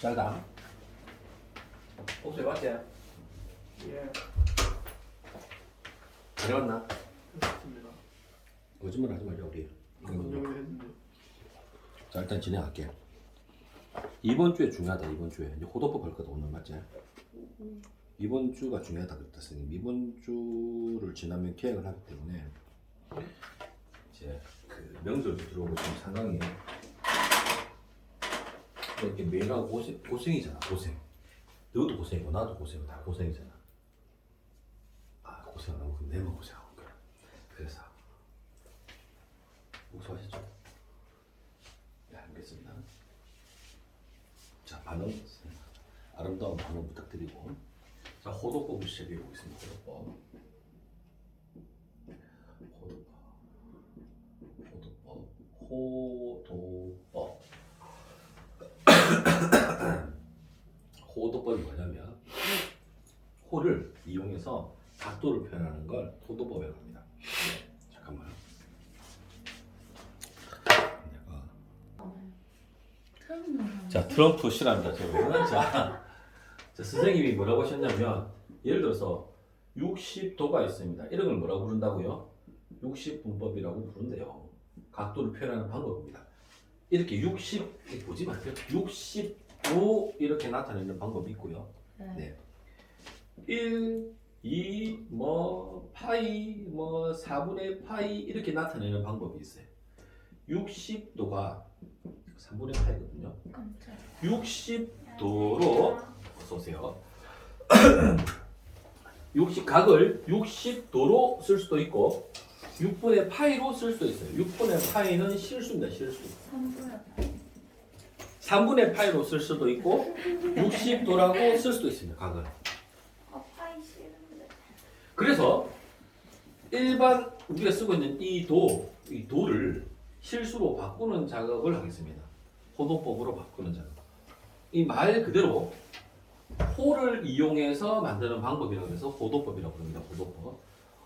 짜다. 혹시 맞지? 예, 잘 해봤나? 그렇습니다. 거짓말 하지 말자 우리. 그런 적이 했는데. 자 일단 진행할게. 이번 주에 중요하다. 이번 주에 이제 호도법 할 거다 오늘 맞지? 이번 주가 중요하다 그랬다 선생님. 이번 주를 지나면 계약을 하기 때문에 이제 그 명절도 들어오고 지금 상황이 이렇게 매일하고 고생이잖아. 고생. 너도 고생이고 나도 고생이고 다 고생이잖아. 아 고생 안 하고 그럼 내만 고생하고 그래. 그래서 목소하시죠? 네 알겠습니다. 자 반응 아름다운 반응 부탁드리고 자 호도법을 시작해 보겠습니다. 호도법 호도법이 뭐냐면 호를 이용해서 각도를 표현하는 걸 호도법이라고 합니다. 잠깐만 내가 자 트럼프 싫어합니다. 저는 자 선생님이 뭐라고 하셨냐면 예를 들어서 60도가 있습니다. 이런 걸 뭐라고 부른다고요? 60분법이라고 부른대요. 각도를 표현하는 방법입니다. 이렇게 60 보지 마세요. 60도 이렇게 나타내는 방법이 있고요. 네. 1, 2, 파이, 4분의 파이 이렇게 나타내는 방법이 있어요. 60도가 3분의 파이거든요. 60도로 어서 오세요. 60각을 60도로 쓸 수도 있고 6분의 파이로 쓸 수도 있어요. 6분의 파이는 실수입니다. 실수. 3분의 파이로 쓸 수도 있고 60도라고 쓸 수도 있습니다. 각을. 파이 싫은데. 그래서 일반 우리가 쓰고 있는 이 도를 실수로 바꾸는 작업을 하겠습니다. 호도법으로 바꾸는 작업. 이 말 그대로 호를 이용해서 만드는 방법이라고 해서 호도법이라고 합니다. 호도법.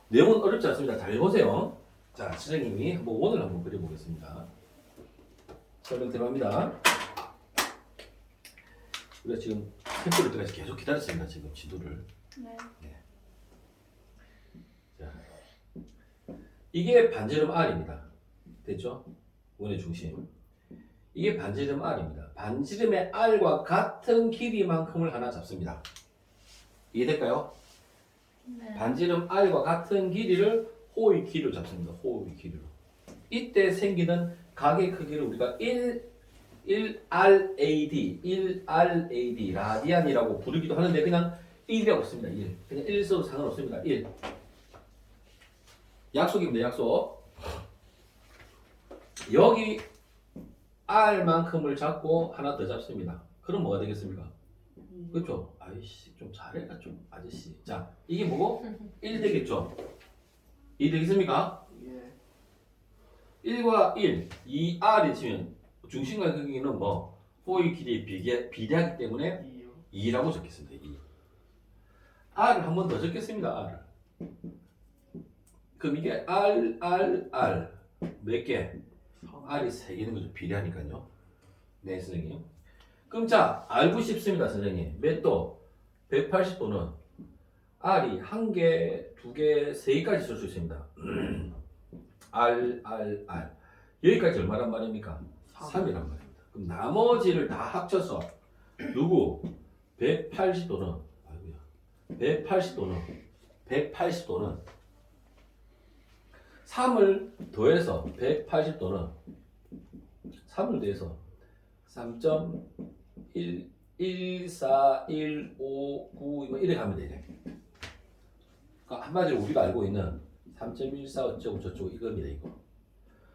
내용은 어렵지 않습니다. 잘 해보세요. 자, 선생님이 한번 원을 한번 그려보겠습니다. 설명 들어갑니다. 우리가 지금 템플을 때까지 계속 기다렸습니다. 지금 지도를. 네. 자, 이게 반지름 R입니다. 됐죠? 원의 중심. 이게 반지름 R입니다. 반지름의 R과 같은 길이만큼을 하나 잡습니다. 이해될까요? 네. 반지름 R과 같은 길이를 호의 길이로 잡습니다. 호의 길이로. 이때 생기는 각의 크기를 우리가 1RAD, 라디안이라고 부르기도 하는데 그냥 1이라고 씁니다. 1. 그냥 1 써도 상관없습니다. 1. 약속입니다. 약속. 여기 R만큼을 잡고 하나 더 잡습니다. 그럼 뭐가 되겠습니까? 그렇죠? 아이씨 좀 잘해라 좀 아저씨. 자 이게 뭐고? 1 되겠죠? 2 되겠습니까? 예, 1과 1, 2R이 치면 중심과 크기는 뭐 호의 길이에 비례하기 때문에 이요. 2라고 적겠습니다. 2. R을 한 번 더 적겠습니다. R을. 그럼 이게 R 몇 개? R이 3개는 거죠. 비례하니까요. 네 선생님. 그럼 자 알고 싶습니다. 선생님. 몇 도? 180도는 R이 1개, 2개, 3개까지 쓸 수 있습니다. R. 여기까지 얼마란 말입니까? 3이란 말입니다. 그럼 나머지를 다 합쳐서 누구? 180도는 180도는 3을 더해서 180도는 3을 더해서 3.11415 이렇게 하면 되죠. 그러니까 한마디로 우리가 알고 있는 3.14 어쩌고 저쩌고 이겁니다. 이거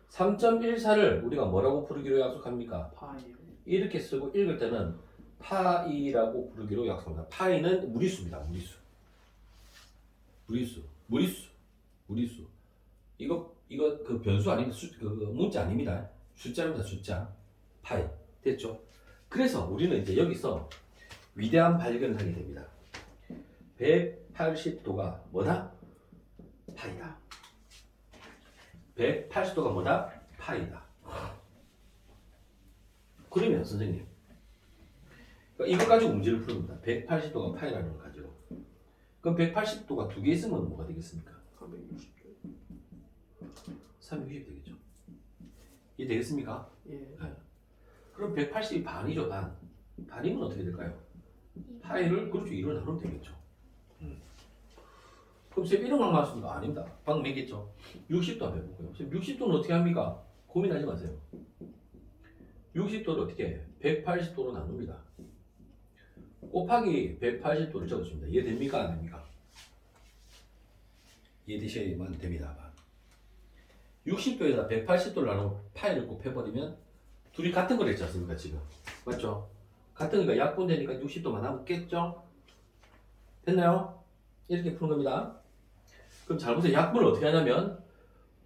3.14를 우리가 뭐라고 부르기로 약속합니까? 파이요. 이렇게 이렇게 쓰고 읽을 때는 파이라고 부르기로 약속합니다. 파이는 무리수입니다. 무리수. 이거 그 변수 아닙니다. 그 문자 아닙니다. 숫자입니다. 숫자. 파이. 됐죠? 그래서 우리는 이제 여기서 위대한 발견을 하게 됩니다. 180도가 뭐다? 파이다. 180도가 뭐다? 파이다. 그러면 선생님 그러니까 이거 가지고 문제를 푸릅니다. 180도가 파이라는 걸 가지고. 그럼 180도가 두 개 있으면 뭐가 되겠습니까? 460도. 360 되겠죠. 이해 되겠습니까? 예. 그럼 180이 반이죠, 반. 반이면 어떻게 될까요? 파이를 그렇죠, 2로 나누면 되겠죠. 그럼 쌤 이런 걸 맞습니까? 아닙니다. 방금 얘기했죠. 60도 한번 해볼까요? 쌤 60도는 어떻게 합니까? 고민하지 마세요. 60도를 어떻게 해? 180도로 나눕니다. 곱하기 180도를 적어줍니다. 이해됩니까? 안 됩니까? 이해되셔야만 됩니다. 60도에다 180도를 나누고 파이를 곱해버리면 둘이 같은 걸 했지 않습니까? 지금 맞죠? 같은 거니까 약분되니까 60도만 남겠죠? 됐나요? 이렇게 푸는 겁니다. 그럼 잘 보세요. 약분을 어떻게 하냐면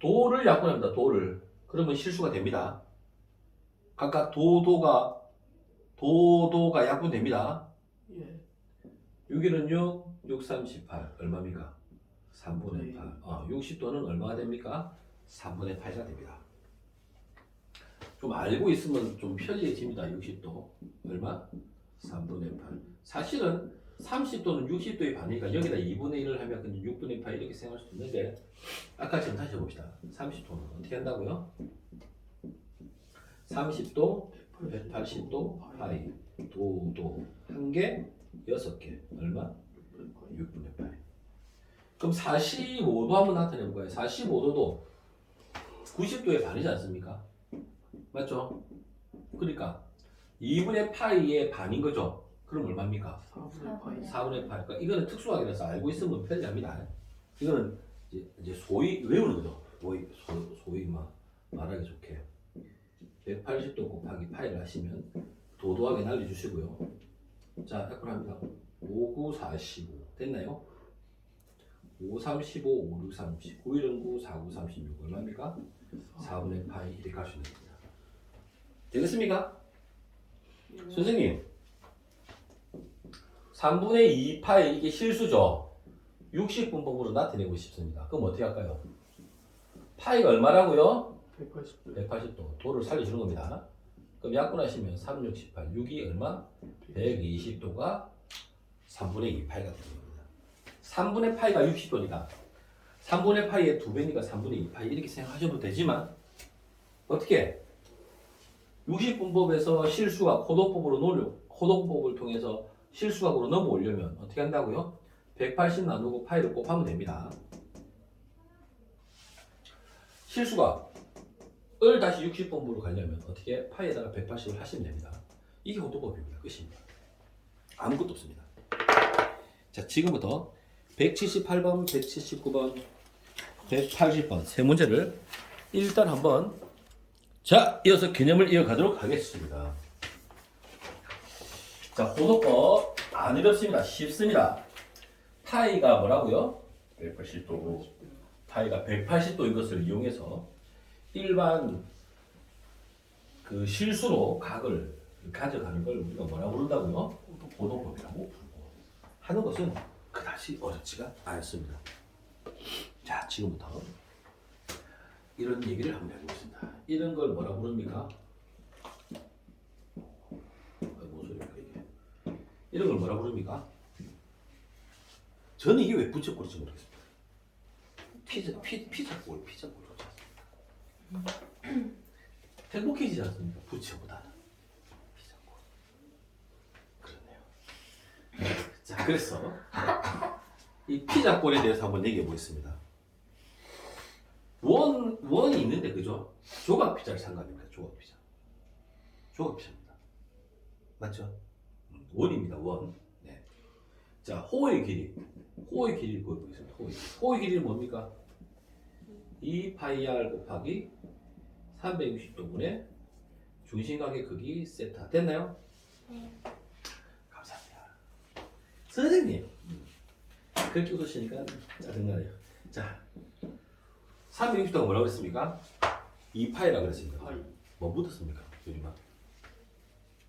도를 약분합니다. 도를. 그러면 실수가 됩니다. 각각 도도가 약분됩니다. 예. 6일은 6, 6, 38 얼마입니까? 3분의 8. 60도는 얼마가 됩니까? 3분의 8가 됩니다. 좀 알고 있으면 좀 편리해집니다. 60도 얼마? 3분의 8. 사실은 30도는 60도의 반이니까 여기다 2분의 1을 하면 그냥 6분의 8 이렇게 생각할 수 있는데 아까처럼 다시 해봅시다. 30도는 어떻게 한다고요? 30도, 180도, 파이, 도, 한 개, 6개, 얼마? 6분의 8. 그럼 45도 한번 나타내 볼까요? 45도도 90도의 반이지 않습니까? 맞죠? 그러니까 2분의 파이의 반인 거죠. 그럼 얼마입니까? 4분의 파이. 4분의 8. 그러니까 이거는 특수하게라서 알고 있으면 편리합니다. 이거는 이제 소위 외우는 거죠. 소위 말하기 좋게 180도 곱하기 파이를 하시면 도도하게 날려주시고요. 자, 약분합니다. 5, 9, 45 됐나요? 5, 3, 15, 5, 6, 30 9, 1은 9, 4, 9, 36 얼마입니까? 4분의 파이 이렇게 할 수 있는 겁니다. 되겠습니까? 선생님 3분의 2 파이 이게 실수죠. 60분법으로 나타내고 싶습니다. 그럼 어떻게 할까요? 파이가 얼마라고요? 180도. 180도 도를 살려주는 겁니다. 그럼 약분하시면 3, 6, 18 6이 얼마? 120도가 3분의 2 파이가 되는 겁니다. 3분의 파이가 60도니까 3분의 파이의 2배니까 3분의 2 파이 이렇게 생각하셔도 되지만 어떻게 60분법에서 실수가 코도법을 통해서 실수각으로 넘어오려면 어떻게 한다고요? 180 나누고 파이를 곱하면 됩니다. 실수각을 다시 60분법으로 가려면 어떻게 파이에다가 180을 하시면 됩니다. 이게 코도법입니다. 끝입니다. 아무것도 없습니다. 자, 지금부터 178번, 179번, 180번 세 문제를 일단 한번 이어서 개념을 이어가도록 하겠습니다. 자, 호도법 안 어렵습니다. 쉽습니다. 파이가 뭐라고요? 180도. 파이가 180도인 것을 이용해서 일반 그 실수로 각을 가져가는 걸 우리가 뭐라고 부른다고요? 호도법이라고 부르고 하는 것은 그다지 어렵지가 않습니다. 자, 지금부터 이런 얘기를 한번 해보겠습니다. 이런 걸 뭐라고 부릅니까? 뭔 소리입니까 이게? 이런 걸 뭐라고 부릅니까? 저는 이게 왜 부쩍거리지 모르겠습니다. 피자골. 행복해지지 않습니까? 부처보다는 피자골. 그렇네요. 자, 그래서 이 피자골에 대해서 한번 얘기해 보겠습니다. 원이 있는데 그죠? 조각 피자를 산 거 아닙니까? 조각 피자입니다. 맞죠? 원입니다. 원. 네. 자, 호의 길이를 보여보겠습니다. 호의 길이는 뭡니까? 2파이 r 곱하기 360도분의 중심각의 크기 세타. 됐나요? 네. 감사합니다. 선생님 그렇게 웃으시니까 짜증나네요. 자, 360도가 뭐라고 했습니까? 2파이라고 그랬습니다. 파이. 뭐 묻었습니까? 유리마?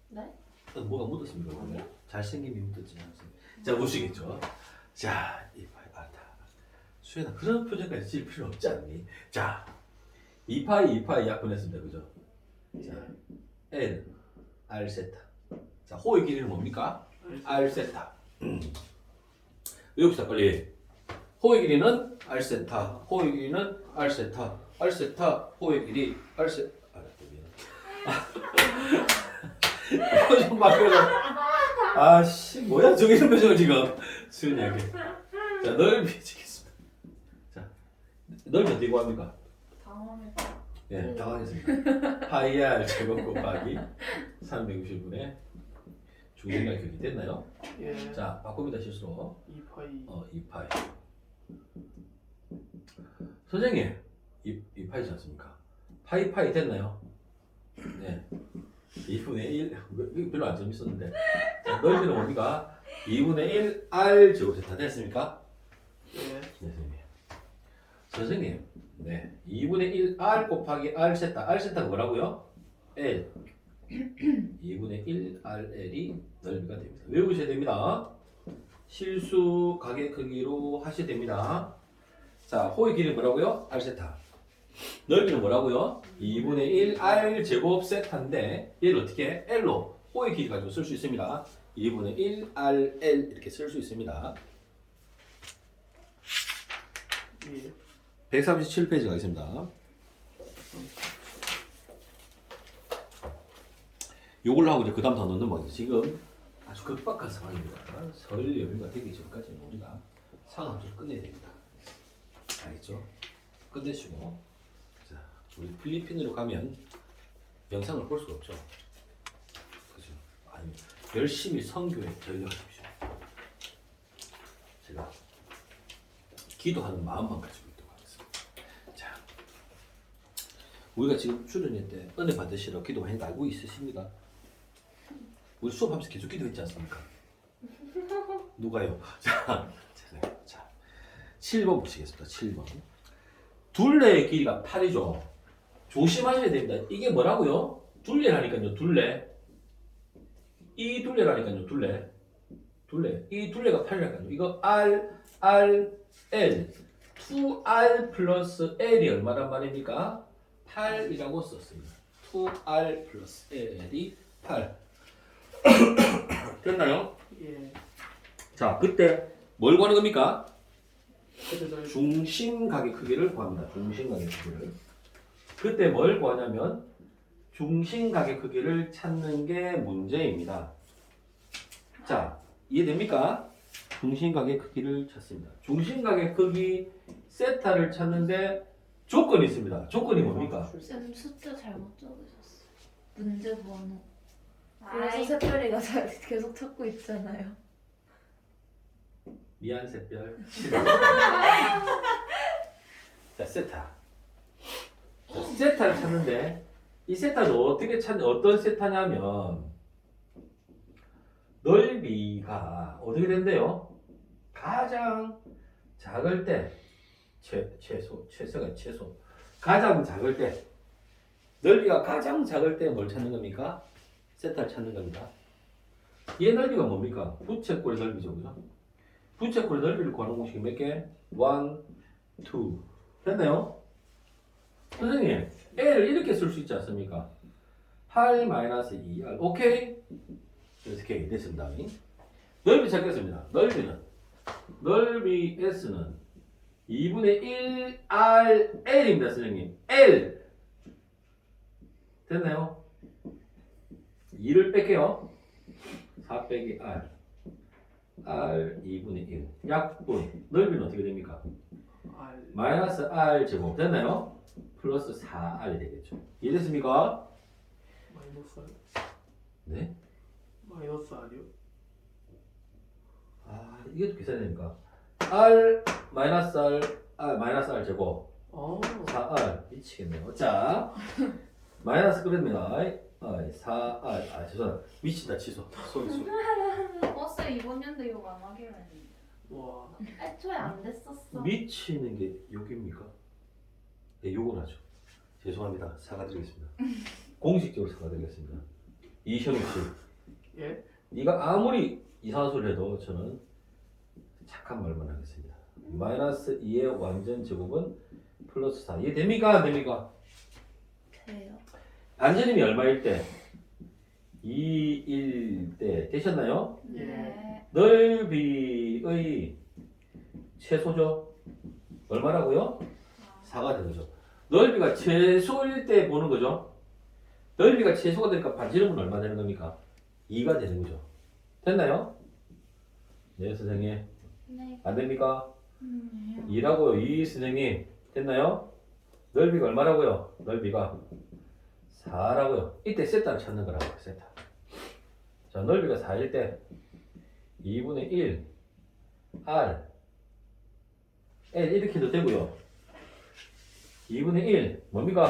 네? 뭐가 묻었습니까? 아니요. 잘생김이 묻었지 않습니까? 자, 보시겠죠? 자, 2파이 알다. 수연아, 그런 표정까지 질 필요 없지 않니? 자, 2파이 약분했습니다. 그죠? 자, L, R 세타. 자, 호의 길이는 뭡니까? R 세타. 외웁시다 빨리. 호의 길이는 R 세타. 호의 길이는 R 세타. R 세타. 호의 길이 R 세타. 표정 바뀌어서. 아씨 뭐야 저기 이런 표정을 지금 수연이에게. 자 넓이 치겠습니다. 자 넓이 어떻게 구합니까? 당황했다. 예, 당황했습니다. 파이 R 제곱 곱하기 360분의 중심각 크기 됐나요? 예. 자 바꿉니다 실수로. 2파이. 2파이. 선생님 2파이지 않습니까? 파이 됐나요? 네. 2분의 1 별로 안 재밌었는데. 자, 넓이는 뭡니까? 2분의 1 R 제곱세타 됐습니까? 예. 네, 선생님. 선생님, 네, 2분의 1 R 곱하기 R 세타. R 세타가 뭐라고요? L. 2분의 1 RL이 넓이가 됩니다. 외우셔야 됩니다. 실수 가계 크기로 하셔야 됩니다. 자, 호의 길이는 뭐라고요? R 세타. 넓이는 뭐라고요? 2분의 1 R 제곱 세타인데 얘를 어떻게 해? L로 호의 길이 가지고 쓸 수 있습니다. 2분의 1 RL 이렇게 쓸 수 있습니다. 예. 137페이지 가겠습니다. 요걸로 하고 이제 그 다음 더 넣는 거예요. 지금 아주 급박한 상황입니다. 설 연휴가 되기 전까지는 우리가 상황을 좀 끝내야 됩니다. 알겠죠? 끝내시고 자, 우리 필리핀으로 가면 영상을 볼 수가 없죠. 그죠? 아니, 열심히 선교에 전력하십시오. 제가 기도하는 마음만 가지고 있도록 하겠습니다. 자, 우리가 지금 출연회 때 은혜 받으시러 기도 많이 알고 있으십니까? 우리 수업하면서 계속 기도했지 않습니까? 누가요? 자, 7번 보시겠습니다. 7번. 둘레의 길이가 8이죠. 조심하셔야 됩니다. 이게 뭐라고요? 둘레라니까요. 둘레. 이 둘레라니까요. 둘레. 이 둘레가 8이라니까요. 이거 R, L. 2R 플러스 L이 얼마란 말입니까? 8이라고 썼습니다. 2R 플러스 L이 8. 됐나요? 예. 자, 그때 뭘 구하는 겁니까? 그때 중심각의 크기를 구합니다. 중심각의 크기를. 그때 뭘 구하냐면 중심각의 크기를 찾는 게 문제입니다. 자, 이해됩니까? 중심각의 크기를 찾습니다. 중심각의 크기 세타를 찾는데 조건이 있습니다. 조건이 뭡니까? 쌤 숫자 잘못 적으셨어. 문제 번호. 아이. 그래서 새별이가 계속 찾고 있잖아요. 미안 샛별. 자, 세타. 자, 세타를 찾는데 이 세타를 어떻게 어떤 세타냐면 넓이가 어떻게 된대요? 가장 작을 때 최소 가장 작을 때 넓이가 가장 작을 때 뭘 찾는 겁니까? 세타를 찾는 겁니다. 얘 넓이가 뭡니까? 부채꼴의 넓이죠, 그죠? 부채꼴의 넓이를 구하는 공식이 몇 개? 1, 2. 됐나요? 선생님, L을 이렇게 쓸 수 있지 않습니까? 8-2R. 오케이? 이렇게 됐습니다. 넓이 찾겠습니다. 넓이 S는 2분의 1R L입니다, 선생님. L. 됐나요? 2를 뺄게요. 4 빼기 R. R 2분의 1. 약분. 넓이는 어떻게 됩니까? R. 마이너스 R 제곱. 됐나요? 플러스 4R이 되겠죠. 이해됐습니까? 마이너스 R. 네? 마이너스 R이요? 아, 이게 계산이 됩니까? R 마이너스 R 제곱. 4R. 미치겠네요. 자, 마이너스 그럽니다. 4R. 죄송합니다. 미친다, 취소. 소리. 버스 이번 연도 욕 안 하기로 했는데. 와. 애초에 안 됐었어. 미치는 게 욕입니까? 네, 욕을 하죠. 죄송합니다. 사과드리겠습니다. 공식적으로 사과드리겠습니다. 이현욱 씨, 예? 네가 아무리 이상한 소리 해도 저는 착한 말만 하겠습니다. 마이너스 2의 완전 제곱은 플러스 4. 이해됩니까? 안 됩니까? 돼요. 반지름이 얼마일 때? 2일 때 되셨나요? 네. 넓이의 최소죠. 얼마라고요? 4가 되는 거죠. 넓이가 최소일 때 보는 거죠. 넓이가 최소가 되니까 반지름은 얼마 되는 겁니까? 2가 되는 거죠. 됐나요? 네, 선생님. 네. 안 됩니까? 2요. 2라고요. 2 선생님. 됐나요? 넓이가 얼마라고요? 넓이가 4라고요. 이때 세타를 찾는 거라고요. 세타. 자, 넓이가 4일 때 2분의 1 R L 이렇게 해도 되고요. 2분의 1 뭡니까?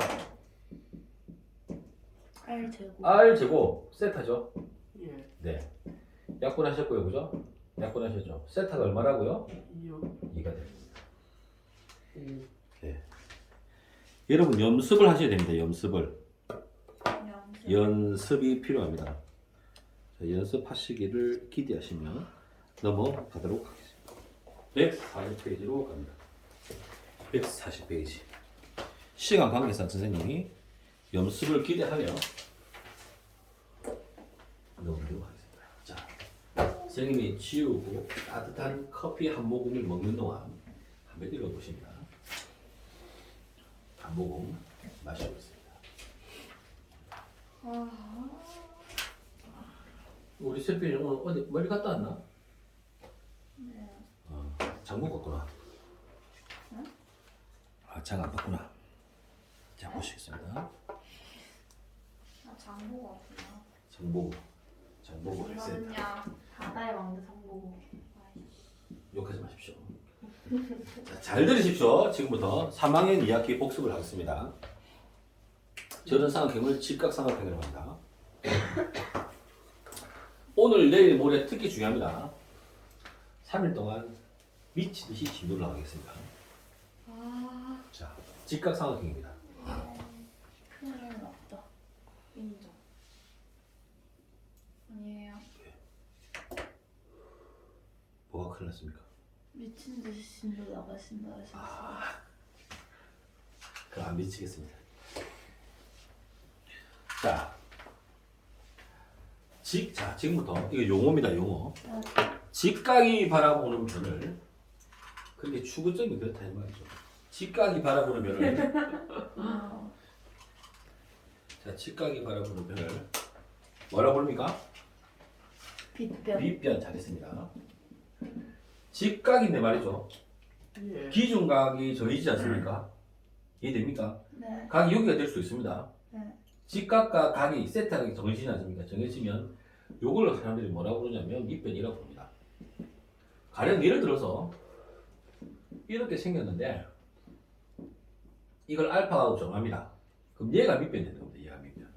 R 제곱. R 제곱 세타죠. 예. 네. 약분하셨고요. 그죠? 약분하셨죠. 세타가 얼마라고요? 2요. 2가 됩니다. 네. 여러분 연습을 하셔야 됩니다. 연습을. 연습이 필요합니다. 자, 연습하시기를 기대하시며 넘어가도록 하겠습니다. 140페이지로 갑니다. 140페이지. 시간 관계상 선생님이 연습을 기대하며 넘어가도록 하겠습니다. 자, 선생님이 지우고 따뜻한 커피 한 모금을 먹는 동안 한번 읽어보십니다. 한 모금 마시고 있습니다. 우리 세필이 오늘 어디 멀리 갔다 왔나? 네. 장못 갔구나. 장 안 봤구나. 자, 보시겠습니다. 아, 장보고 왔구나. 장보고 했어요. 그러냐. 바다의 왕자 장보고. 욕하지 마십시오. 자, 잘 들으십시오. 지금부터 3학년 2학기 복습을 하겠습니다. 절연상학행을 직각삼각형이라고 합니다. 오늘, 내일, 모레 특히 중요합니다. 3일 동안 미치듯이 진도를 하겠습니다. 자, 직각삼각형입니다. 큰일 났다. 인정. 아니에요. 뭐가 큰일 났습니까? 미친 듯이 신도 나가신다 하셨어요. 그럼 안 미치겠습니다. 자, 지금부터 이거 용어입니다. 용어. 직각이 바라보는 변을, 그렇게 추구점이 그렇다 이 말이죠. 직각이 바라보는 변을, 자, 직각이 바라보는 변을 뭐라 부릅니까? 빗변. 빗변. 잘했습니다. 직각인데 말이죠. 예. 기준각이 정해지지 않습니까? 이해됩니까? 네. 각이 여기가 될 수 있습니다. 네. 직각과 각이 세타각이 정해지지 않습니까? 정해지면 요걸 사람들이 뭐라고 부르냐면 밑변이라고 부릅니다. 가령 예를 들어서 이렇게 생겼는데 이걸 알파하고 정합니다. 그럼 얘가 밑변이 되는 겁니다. 얘가 밑변.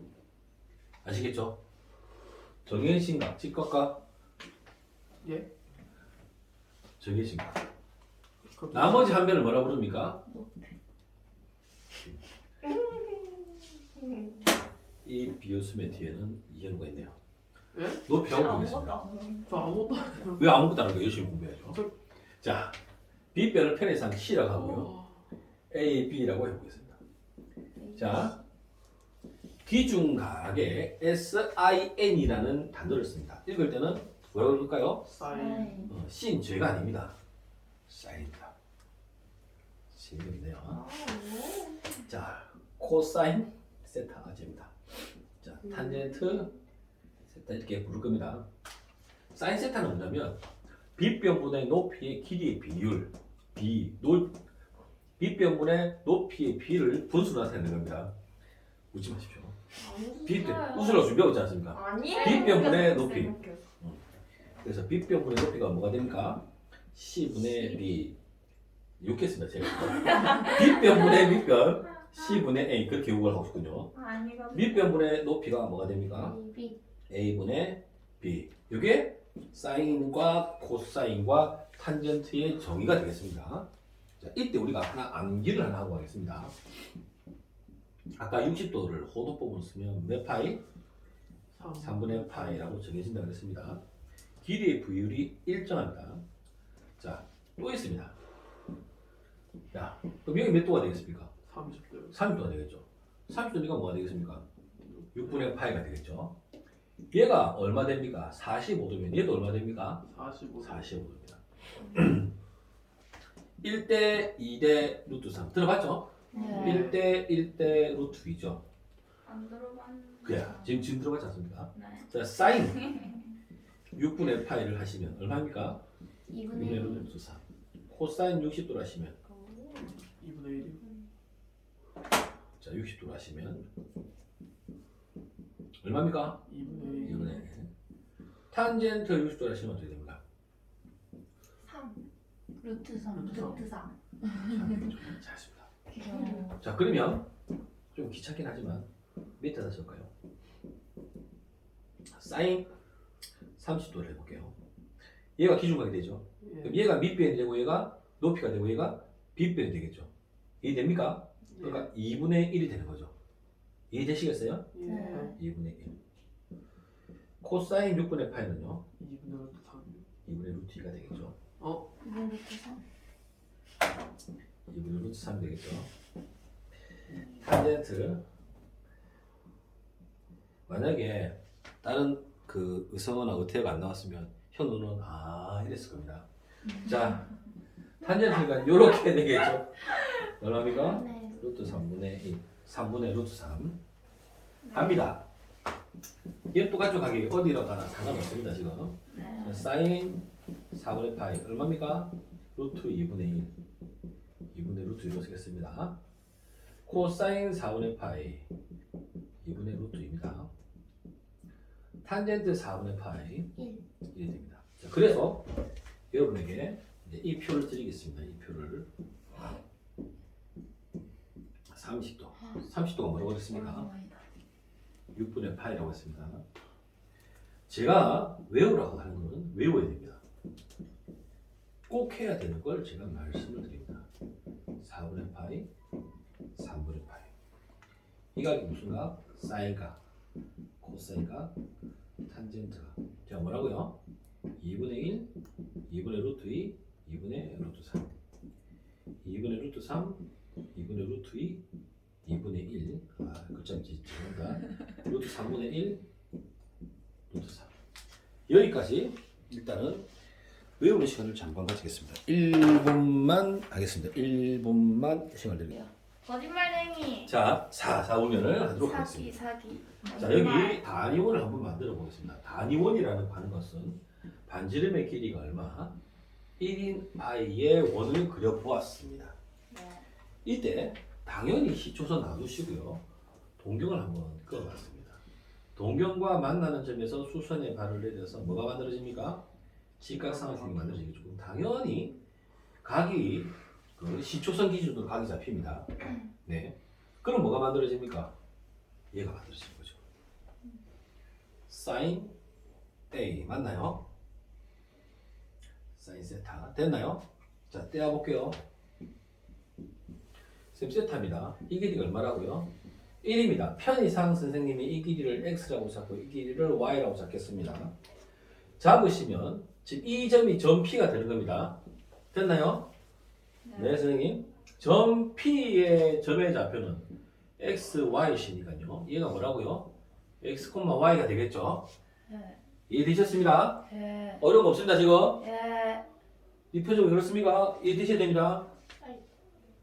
아시겠죠? 정해진 각, 직각각, 예. 정해진 각. 그럼 나머지 한 변을 뭐라고 부릅니까? 이 비웃음의 뒤에는 이현우가 있네요. 예? 높이하고 아무것도 보겠습니다. 안 먹는. 저 아무것도 안 해요. 왜 아무것도 안 하는 거예요? 열심히 공부해야죠. 자, B변을 편의상 C라고 하고요. A, B라고 해보겠습니다. 자, 기준각에 SIN이라는 단어를 씁니다. 읽을 때는 뭐라고 읽을까요? 사인. C는 죄가 아닙니다. 사인입니다. 재미있네요. 자, 코사인 세타 제입니다. 자, 탄젠트 세타 이렇게 부를 겁니다. 사인 세타는 뭐냐면 빗변분의 높이의 길이의 비율, 빗변분의 높이의 비를 분수로 나타내는 겁니다. 웃지 마십시오. 웃으라고 준비하고 있지 않습니까? 아니에요. 빗변분의 높이. 그래서 빗변분의 높이가 뭐가 됩니까? C분의 B. 욕했습니다, 제가. 빗변분의 밑변, C분의 A. 그렇게 욕을 하고 싶군요. 아니거든요. 밑변분의 높이가 뭐가 됩니까? 입이. A분의 B. 이게 사인과 코사인과 탄젠트의 정의가 되겠습니다. 자, 이때 우리가 하나 암기를 하나 하고 가겠습니다. 아까 60도를 호도법으로 쓰면 몇 파이? 3분의 파이라고 정해진다고 했습니다. 길이의 비율이 일정합니다. 자, 또 있습니다. 자, 그럼 여기 몇 도가 되겠습니까? 30도. 30도가 되겠죠. 30도니까 뭐가 되겠습니까? 6분의 파이가 되겠죠. 얘가 얼마 됩니까? 45도면 얘도 얼마 됩니까? 45. 45도입니다. 1대 2대 루트 3 들어봤죠? 네. 1대 1대 루트 2죠. 안 들어봤는데. 그래 지금 들어봤지 않습니까? 네. 자 사인 6분의 파이를 하시면 얼마입니까? 2분의 6분의 1. 루트 3 코사인 60도로 하시면 2분의 1이. 자 60도로 하시면 얼마입니까? 2분의 1. 2분의 1 탄젠트 60도로 하시면 어떻게 됩니까? 3. 루트 3. 루트 삼. 루트 3. 잘했습니다. 귀여워. 자 그러면 좀 귀찮긴 하지만 밑에다 적을까요? 사인 30도를 해볼게요. 얘가 기준각이 되죠. 그럼 예. 얘가 밑변이 되고 얘가 높이가 되고 얘가 빗변이 되겠죠. 이해됩니까? 예. 그러니까 2분의 1이 되는 거죠. 이해되시겠어요? 예. 네. 2분의 1. 코사인 6분의 파이는요. 2분의 루트 3. 2분의 루트 2가 되겠죠. 2분의 루트 3. 2분의 루트 3이 되겠죠. 탄젠트 만약에 다른 그 의성어나 의태어가 안 나왔으면 현우는 이랬을 겁니다. 자 탄젠트가 이렇게 되겠죠. 얼마입니까? 네. 루트 3분의 1 3분의 루트 3 갑니다. 얘 똑같죠. 가격이 어디로 가나 상관없습니다. 지금 네. 사인 4분의 파이 얼마입니까? 루트 2분의 1 2분의 루트 1로 쓰겠습니다. 코사인 4분의 파이 2분의 루트 2입니다. 탄젠트 4분의 파이 1. 1이 됩니다. 자, 그래서 여러분에게 이제 이 표를 드리겠습니다. 이 표를 30도 30도가 뭐라고 했습니까? 6분의 파이라고 했습니다. 제가 외우라고 하는 거는 외워야 됩니다. 꼭 해야 되는 걸 제가 말씀을 드립니다. 4분의 파이, 3분의 파이. 이 각이 무슨 각? 사인각, 코사인각, 탄젠트각. 자 뭐라고요? 2분의 1, 2분의 루트 2, 2분의 루트 3. 2분의 루트 3, 2분의 루트 2, 2분의 1. 글자 죄송합니다. 루트 3분의 1, 루트 3. 여기까지 일단은 외우는 시간을 잠깐 가지겠습니다. 1분만 하겠습니다. 1분만 시간을 드릴게요. 거짓말쟁이. 자, 4분면을 하도록 사기 하겠습니다. 사기. 자, 여기 단위원을 한번 만들어 보겠습니다. 단위원이라는 하는 것은 반지름의 길이가 얼마? 1인 i의 원을 그려보았습니다. 네. 이때 당연히 시초선 놔두시고요. 동경을 한번 그어봤습니다. 동경과 만나는 점에서 수선의 발을 내려서 뭐가 만들어집니까? 직각삼각형이 만들어지겠죠. 그럼 당연히 각이 그 시초선 기준으로 각이 잡힙니다. 네. 그럼 뭐가 만들어집니까? 얘가 만들어지는 거죠. 사인 A 맞나요? 사인 세타 됐나요? 자 떼어볼게요. 쌤 세타입니다. 이 길이가 얼마라고요? 1입니다. 편의상 선생님이 이 길이를 x라고 잡고 이 길이를 y라고 잡겠습니다. 잡으시면 지금 이 점이 점 P가 되는 겁니다. 됐나요? 네, 선생님. 점 P의 점의 좌표는 x, y시니까요. 얘가 뭐라고요? x, y가 되겠죠? 네. 이해되셨습니다? 네. 어려운 거 없습니다, 지금? 네. 이 표정 그렇습니까? 이해되셔야 됩니다. 아이.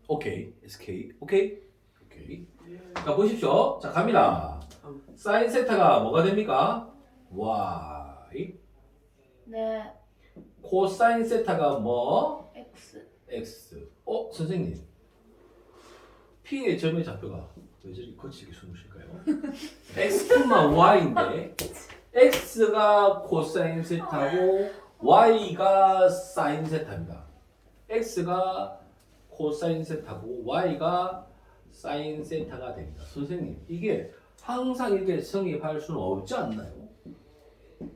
오케이. SK. 오케이? 오케이. 예. 자, 보십시오. 자, 갑니다. 사인 세타가 뭐가 됩니까? y. 네. 코사인 세타가 뭐? X. x. 선생님. P의 점의 좌표가 왜 저리 거칠게 숨을 쉴까요? x, y인데 x가 코사인 세타고 y가 사인 세타입니다. x가 코사인 세타고 y가 사인 세타가 됩니다. 선생님, 이게 항상 이렇게 성립할 수는 없지 않나요?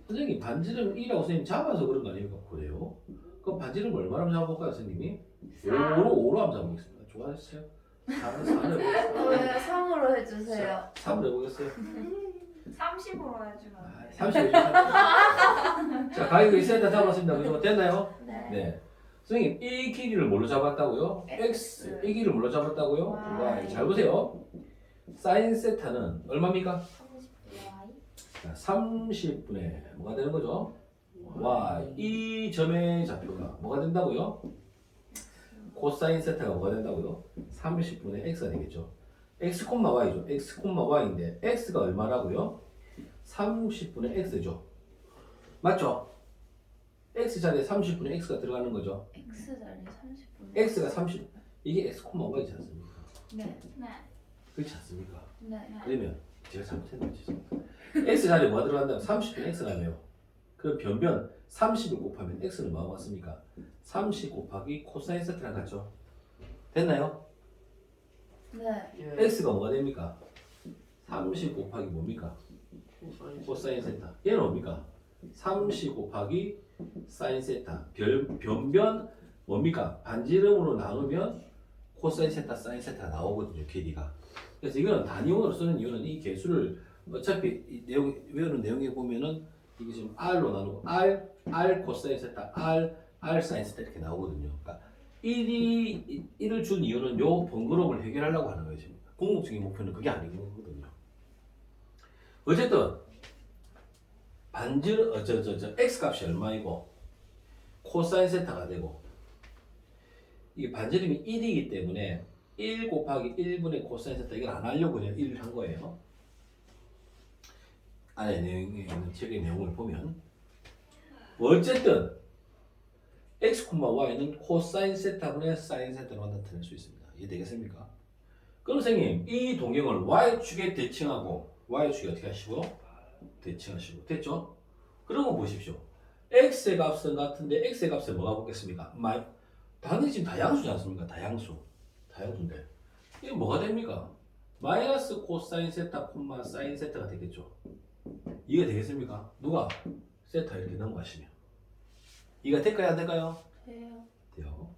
선생님, 반지름 1이라고 선생님 잡아서 그런 거 아닙니까? 그래요? 그럼 반지름 얼마나 잡아볼까요, 선생님이? 5로 한번 잡아보겠습니다. 좋아하셨어요? 4로 해보겠습니다. 3으로 해주세요. 3으로 해보겠어요? 30으로 해주면. 30을 자, 가격이 세타 잡았습니다. 그죠? 됐나요? 네. 네. 선생님, 이 길이를 뭘로 잡았다고요? X. 이 길이를 뭘로 잡았다고요? Y. Y. 잘 보세요. 사인 세타는 얼마입니까? 30y. 자, 30분의 뭐가 되는 거죠? y. 이 점의 좌표가 뭐가 된다고요? 코사인 세타가 뭐가 된다고요? 30분의 x가 되겠죠. x, y죠. x, y인데 x가 얼마라고요? 30분의 x죠. 맞죠? x 자리에 30분의 x가 들어가는 거죠. X 자리 30분. x가 30, 이게 x, y지 않습니까? 네. 네. 그렇지 않습니까? 네. 그러면 제가 잘못했네요. 죄송합니다. x 자리에 뭐가 들어간다면 30분의 x라며요. 그럼 변변 30을 곱하면 x는 뭐가 왔습니까? 30 곱하기 코사인 세타랑 같죠? 됐나요? 네. 예. x가 뭐가 됩니까? 30 곱하기 뭡니까? 코사인 세타. 얘는 뭡니까? 30 곱하기 사인 세타. 변변 뭡니까? 반지름으로 나누면 코사인 세타, 사인 세타가 나오거든요. 길이가. 그래서 이거는 단위원으로 쓰는 이유는 이 개수를 어차피 이 내용 외우는 내용에 보면은 이게 지금 r로 나누고 r 코사인 세타, r 사인 세타 이렇게 나오거든요. 그러니까 1을 준 이유는 요 번거로움을 해결하려고 하는 거예요. 지금 궁극적인 목표는 그게 아니거든요. 어쨌든 반지름 x 값이 얼마이고 코사인 세타가 되고 이게 반지름이 1이기 때문에 1 곱하기 1분의 코사인 세타 이걸 안 하려고 그냥 1을 한 거예요. 안에 내용에 있는 책의 내용을 보면 어쨌든 x, y는 코사인 세타분의 사인 세타로 나타낼 수 있습니다. 이해되겠습니까? 그럼 선생님 이 동경을 y축에 대칭하고 y축에 어떻게 하시고 대칭하시고 됐죠? 그런 거 보십시오. x의 값은 같은데 x의 값에 뭐가 붙겠습니까? 당연히 지금 다양수지 않습니까? 다양수인데 이게 뭐가 됩니까? 마이너스 코사인 세타 콤마 사인 세타가 되겠죠. 이게 되겠습니까? 누가? 세타 이렇게 넘어가시면 이가 될까요? 안 될까요? 돼요. 돼요.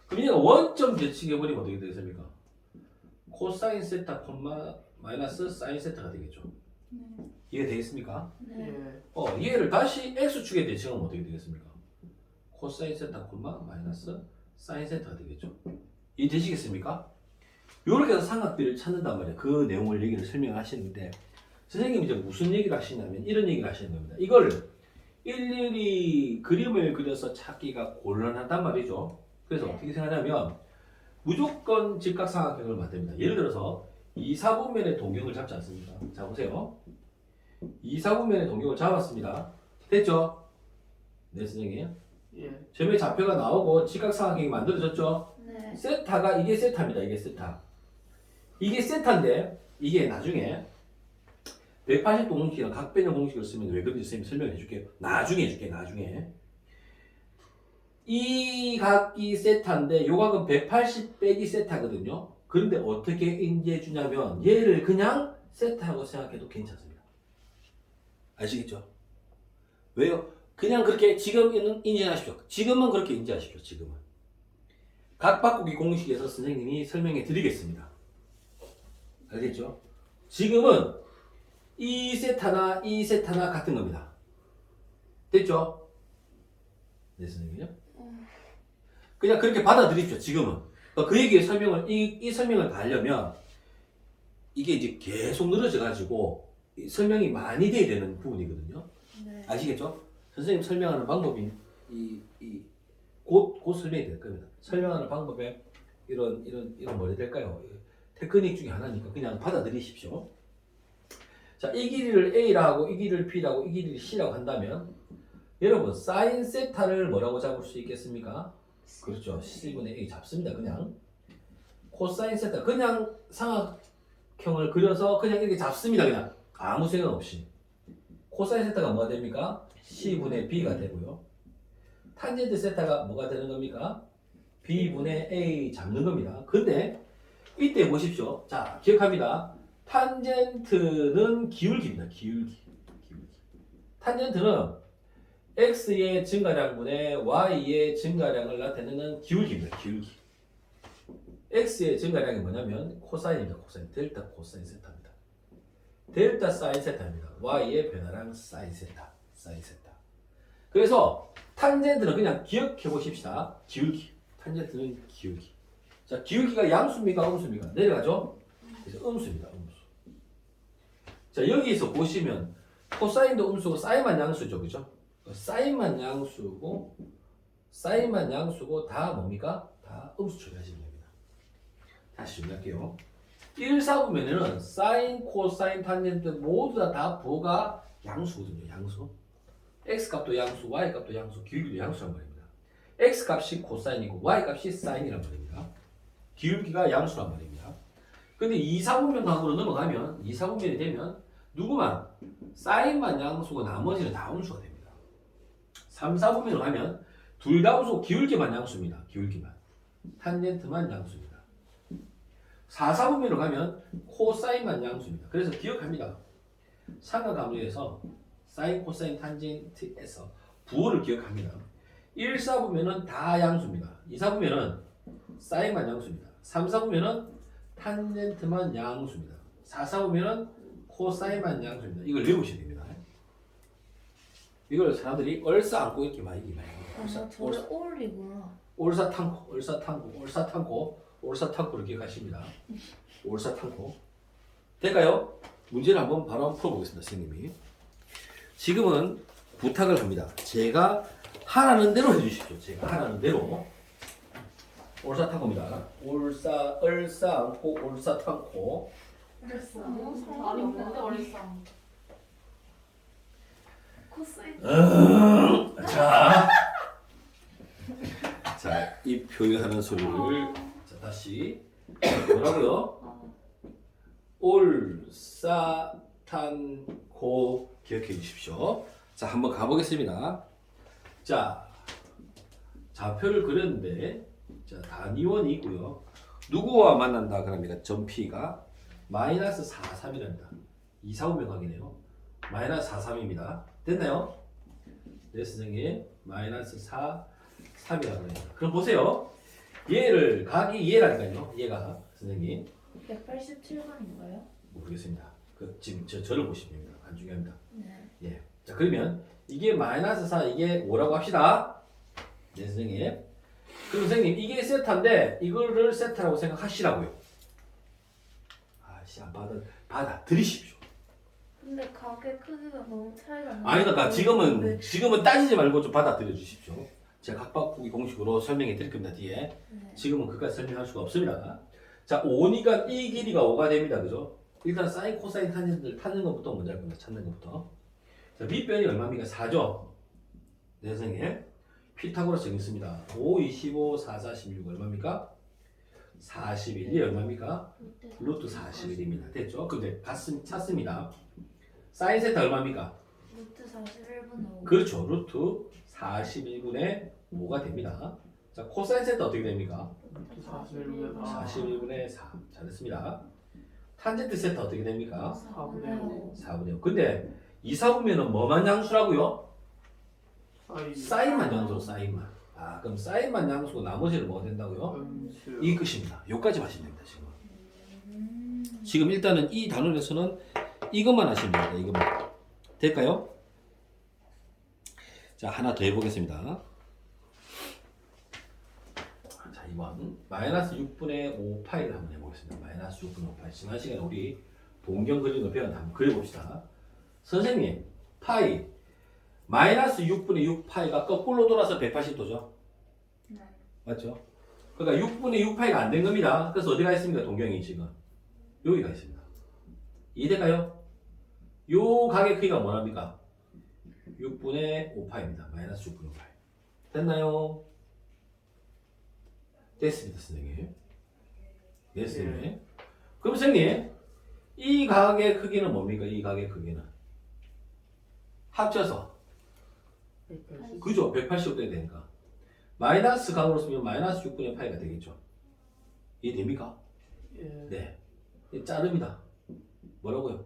그럼 얘가 원점 대칭해버리면 어떻게 되겠습니까? 코사인 세타 콤마 마이너스 사인 세타가 되겠죠. 네. 이게 되겠습니까? 네. 예. 얘를 다시 x축에 대칭하면 어떻게 되겠습니까? 코사인 세타 콤마 마이너스 사인 세타가 되겠죠. 이해되시겠습니까? 이렇게 해서 삼각비를 찾는단 말이에요. 그 내용을 얘기를 설명하시는데 선생님이 이제 무슨 얘기를 하시냐면 이런 얘기를 하시는 겁니다. 이걸 일일이 그림을 그려서 찾기가 곤란하단 말이죠. 그래서 네. 어떻게 생각하냐면 무조건 직각삼각형을 만듭니다. 예를 들어서 2, 4분면의 동경을 잡지 않습니까? 자 보세요. 2, 4분면의 동경을 잡았습니다. 됐죠? 네 선생님. 예. 점의 좌표가 나오고 직각삼각형이 만들어졌죠? 네. 세타가 이게 세타입니다. 이게 세타. 이게 세타인데 이게 나중에 180도 공식이랑 각변형 공식을 쓰면 왜 그런지 선생님이 설명해 줄게요. 나중에 해줄게. 나중에. 이 각이 세타인데 요 각은 180 빼기 세타거든요. 그런데 어떻게 인지해 주냐면 얘를 그냥 세타라고 생각해도 괜찮습니다. 아시겠죠? 왜요? 그냥 그렇게 지금은 인지하십시오. 지금은 그렇게 인지하십시오. 지금은. 각 바꾸기 공식에서 선생님이 설명해 드리겠습니다. 알겠죠? 지금은 이 세타나 이 세타나 같은 겁니다. 됐죠? 네, 선생님이요? 그냥 그렇게 받아들이십시오. 지금은. 그러니까 그 얘기의 설명을, 이 설명을 다 하려면 이게 이제 계속 늘어져 가지고 설명이 많이 돼야 되는 부분이거든요. 네. 아시겠죠? 선생님 설명하는 방법이 곧 설명이 될 겁니다. 설명하는 방법에 이런 뭐라 해야 될까요? 테크닉 중에 하나니까 그냥 받아들이십시오. 자, 이 길이를 A라고, 이 길이를 B라고, 이 길이를 C라고 한다면 여러분 사인 세타를 뭐라고 잡을 수 있겠습니까? 그렇죠. C분의 A 잡습니다. 그냥 코사인 세타 그냥 삼각형을 그려서 그냥 이렇게 잡습니다. 그냥 아무 생각 없이. 코사인 세타가 뭐가 됩니까? C분의 B가 되고요. 탄젠트 세타가 뭐가 되는 겁니까? B분의 A 잡는 겁니다. 근데 이때 보십시오. 자, 기억합니다. 탄젠트는 기울기입니다. 기울기. 탄젠트는 x의 증가량분의 y의 증가량을 나타내는 기울기입니다. 기울기. x의 증가량이 뭐냐면 코사인입니다. 코사인. 델타 코사인 세타입니다. 델타 사인 세타입니다. y의 변화량 사인 세타. 사인 세타. 그래서 탄젠트는 그냥 기억해 보십시다. 기울기. 탄젠트는 기울기. 자, 기울기가 양수입니까? 음수입니까? 내려가죠? 그래서 음수입니다. 음수. 자, 여기서 보시면 코사인도 음수고 사인만 양수죠, 그죠? 사인만 양수고 다 뭡니까? 다 음수 처리하시면 됩니다. 다시 정리할게요. 1, 4분면에는 사인, 코사인, 탄젠트 모두 다 부호가 양수거든요. 양수. x값도 양수, y값도 양수, 기울기도 양수란 말입니다. x값이 코사인이고 y값이 사인이란 말입니다. 기울기가 양수란 말입니다. 근데 2, 4분면 방으로 넘어가면 2, 4분면이 되면 누구만? 사인만 양수고 나머지는 다 음수가 됩니다. 3, 4분면으로 가면 둘 다 음수고 기울기만 양수입니다. 기울기만. 탄젠트만 양수입니다. 4, 4분면으로 가면 코사인만 양수입니다. 그래서 기억합니다. 삼각함수에서 사인, 코사인, 탄젠트에서 부호를 기억합니다. 1, 4분면은 다 양수입니다. 2, 4분면은 사인만 양수입니다. 3, 4분면은 탄젠트만 양수입니다. 4, 4분면은 코사인만 양수입니다. 이걸 외우셔야 됩니다. 이걸 사람들이 얼싸 안고 있기 많이 저게 올이구나. 올사탕고를 기억하십니다. 올사탕고. 될까요? 문제를 한번 바로 풀어보겠습니다, 선생님이. 지금은 부탁을 합니다. 제가 하라는 대로 해주십시오. 제가 하라는 대로. 올사탕고입니다. 얼싸안고, 올사탕고. 말이 없는데 어렸어. 코사인. 자, 이 표현하는 소리를 자, 다시 뭐라고요? 올사탄고 기억해 주십시오. 자, 한번 가보겠습니다. 자, 좌표를 그렸는데 자, 단위원이 있고요. 누구와 만난다 그럽니까? 점 P가 마이너스 4, 3이랍니다. 2, 4, 5명 확이네요. 마이너스 4, 3입니다. 됐나요? 네, 선생님. 마이너스 4, 3이라고 합니다. 그럼 보세요. 얘를 각이 얘라니까요. 얘가 선생님 187번인가요? 모르겠습니다. 지금 저를 보시면 됩니다. 안 중요합니다. 네. 예. 자, 그러면 이게 마이너스 4, 이게 5라고 합시다. 네, 선생님. 그럼 선생님 이게 세타인데 이거를 세타라고 생각하시라고요. 아씨, 안 받아들이십시오. 근데 가게 크기가 너무 차이가 나요. 아니, 그러니까 지금은 따지지 말고 좀 받아들여 주십시오. 제가 각바꾸기 공식으로 설명해 드릴 겁니다, 뒤에. 네. 지금은 그까지 설명할 수가 없습니다. 자, 5니까 이 길이가 5가 됩니다. 그죠? 일단 사인, 코사인, 탄젠트를 찾는 것부터 먼저 할 겁니다. 찾는 것부터. 자, 밑변이 얼마입니까? 4죠? 네, 선생님. 피타고라스 정했습니다. 5, 25, 4, 4, 16 얼마입니까? 41이 얼마입니까? 루트 41입니다. 됐죠? 근데 찾습니다. 사인 세타 얼마입니까? 루트 41분의 5. 그렇죠. 루트 41분의 5가 됩니다. 자, 코사인 세타 어떻게 됩니까? 41분의 41분의 4. 잘했습니다. 탄젠트 세타 어떻게 됩니까? 4분의 5. 4분의 5. 근데 2, 4분면은 뭐만 양수라고요? 사인만 양수로 사인만. 아, 그럼 사인만 양수고 나머지는 뭐가 된다고요? 음수. 이 끝입니다. 여기까지 하시면 됩니다. 지금 일단은 이 단원에서는 이것만 하시면 됩니다. 이것만. 될까요? 자, 하나 더 해보겠습니다. 자, 이번 마이너스 6분의 5 파이를 한번 해보겠습니다. 마이너스 6분의 5 파이. 지난 시간에 우리 동경 그리는 거 배웠는데 한번 그려봅시다. 선생님, 파이 마이너스 6분의 6 파이가 거꾸로 돌아서 180도죠? 네. 맞죠? 그러니까 6분의 6 파이가 안 된 겁니다. 그래서 어디가 있습니까? 동경이 지금 여기가 있습니다. 이해될까요? 요 각의 크기가 뭐랍니까? 6분의 5파입니다. 마이너스 6분의 5파이. 됐나요? 됐습니다, 선생님. 네, 선생님. 그럼 선생님, 이 각의 크기는 뭡니까? 이 각의 크기는 합쳐서 180. 그죠? 180도 되니까 마이너스 각으로 쓰면 마이너스 6분의 파이가 되겠죠. 이해됩니까? 예. 네. 이 자릅니다. 뭐라고요?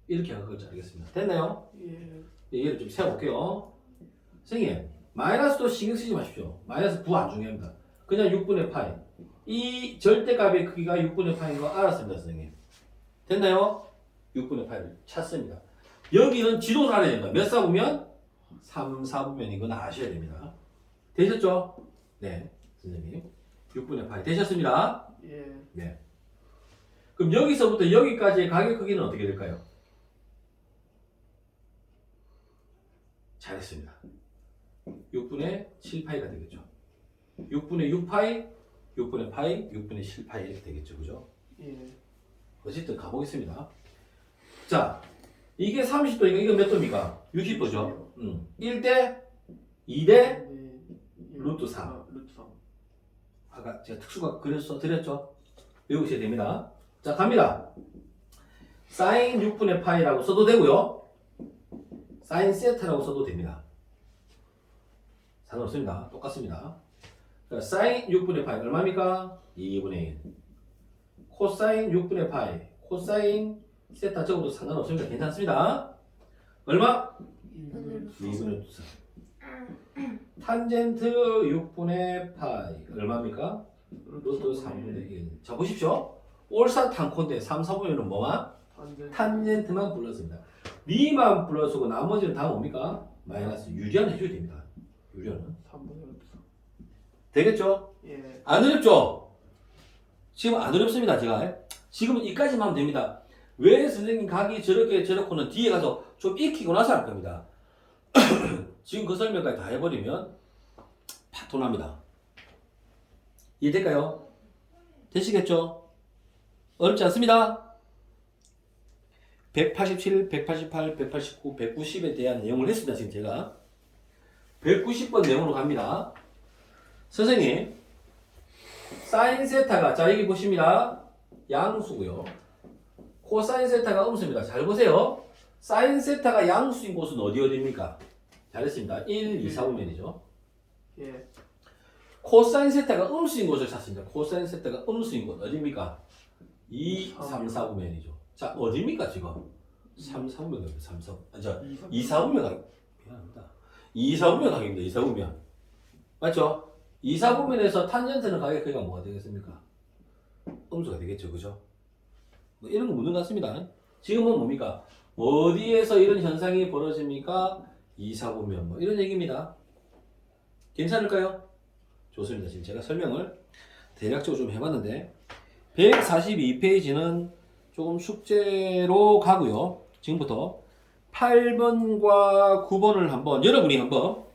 이렇게 각을 자르겠습니다. 됐나요? 예. 얘를 좀 세워볼게요. 선생님, 마이너스도 신경 쓰지 마십시오. 마이너스 9 안 중요합니다. 그냥 6분의 파이. 이 절대값의 크기가 6분의 파이인 거 알았습니다, 선생님. 됐나요? 6분의 파이를 찾습니다. 여기는 지도를 알아야 됩니다. 몇 사분면? 3, 4분면인 건 아셔야 됩니다. 되셨죠? 네, 선생님. 6분의 파이 되셨습니다. 예. 네. 그럼 여기서부터 여기까지의 가격 크기는 어떻게 될까요? 잘했습니다. 6분의 7파이가 되겠죠. 6분의 6파이, 6분의 파이, 6분의 7파이 이렇게 되겠죠. 그죠? 예. 어쨌든 가보겠습니다. 자, 이게 30도니까 이거 몇 도입니까? 60도죠. 1대 2대 네. 루트 3. 아, 루트 3. 아까 제가 특수가 드렸죠? 외우셔야 됩니다. 자, 갑니다. 사인 6분의 파이라고 써도 되고요. 사인 세타라고 써도 됩니다. 상관없습니다. 똑같습니다. 자, 사인 6분의 파이 얼마입니까? 2분의 1. 코사인 6분의 파이, 코사인 세타 적어도 상관없습니다. 괜찮습니다. 얼마? 2분의 루트 3. 탄젠트 6분의 파이 얼마입니까? 루트 3분의 1. 자, 보십시오. 올사탄콘데 3, 4분면은 뭐만? 탄젠트만 불렀습니다. 미만 불러서고 나머지는 다 뭡니까? 마이너스 유리한 해줘야 됩니다. 유리한은 3분의 루트 3. 되겠죠? 예. 안 어렵죠? 지금 안 어렵습니다. 제가 지금은 이까지만 하면 됩니다. 왜 선생님 각이 저렇게 저렇고는 뒤에 가서 좀 익히고 나서 할 겁니다. 지금 그 설명까지 다 해버리면 파토 납니다. 이해될까요? 되시겠죠? 어렵지 않습니다. 187, 188, 189, 190에 대한 내용을 했습니다. 지금 제가 190번 내용으로 갑니다. 선생님, 사인 세타가, 자 여기 보십니다. 양수고요. 코사인 세타가 음수입니다. 잘 보세요. 사인 세타가 양수인 곳은 어디입니까? 잘했습니다. 1, 2, 4분면이죠. 예. 코사인 세타가 음수인 곳을 찾습니다. 코사인 세타가 음수인 곳 어디입니까? 2, 3, 4분면이죠. 자, 어디입니까 지금? 3, 4분면 가겠습니다. 3, 4. 아, 자, 2, 4분면 가겠습니다. 미안합니다. 2, 4분면 가겠습니다. 2, 4분면. 맞죠? 2, 4분면에서 탄젠트는 가게 거기가 뭐가 되겠습니까? 음수가 되겠죠. 그죠? 뭐 이런 거 묻는 것 같습니다. 지금은 뭡니까? 어디에서 이런 현상이 벌어집니까? 2, 4분면 뭐 이런 얘기입니다. 괜찮을까요? 좋습니다. 지금 제가 설명을 대략적으로 좀 해봤는데 142페이지는 조금 숙제로 가고요. 지금부터 8번과 9번을 한번 여러분이 한번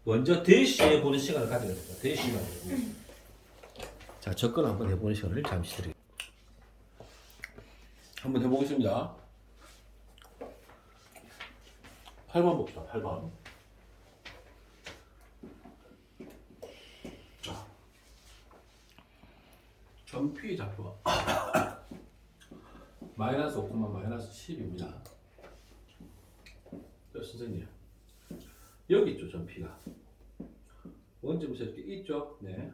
먼저 대시해 보는 시간을 가지겠습니다. 대시만 해보고. 자, 접근 한번 해보는 시간을 잠시 드리겠습니다. 한번 해보겠습니다. 8번 봅시다. 8번. 자, 전피의 좌표가 마이너스 5, 마이너스 10입니다. 선생님, 여기 있죠, 전피가. 원점에서 이렇게 있죠? 네.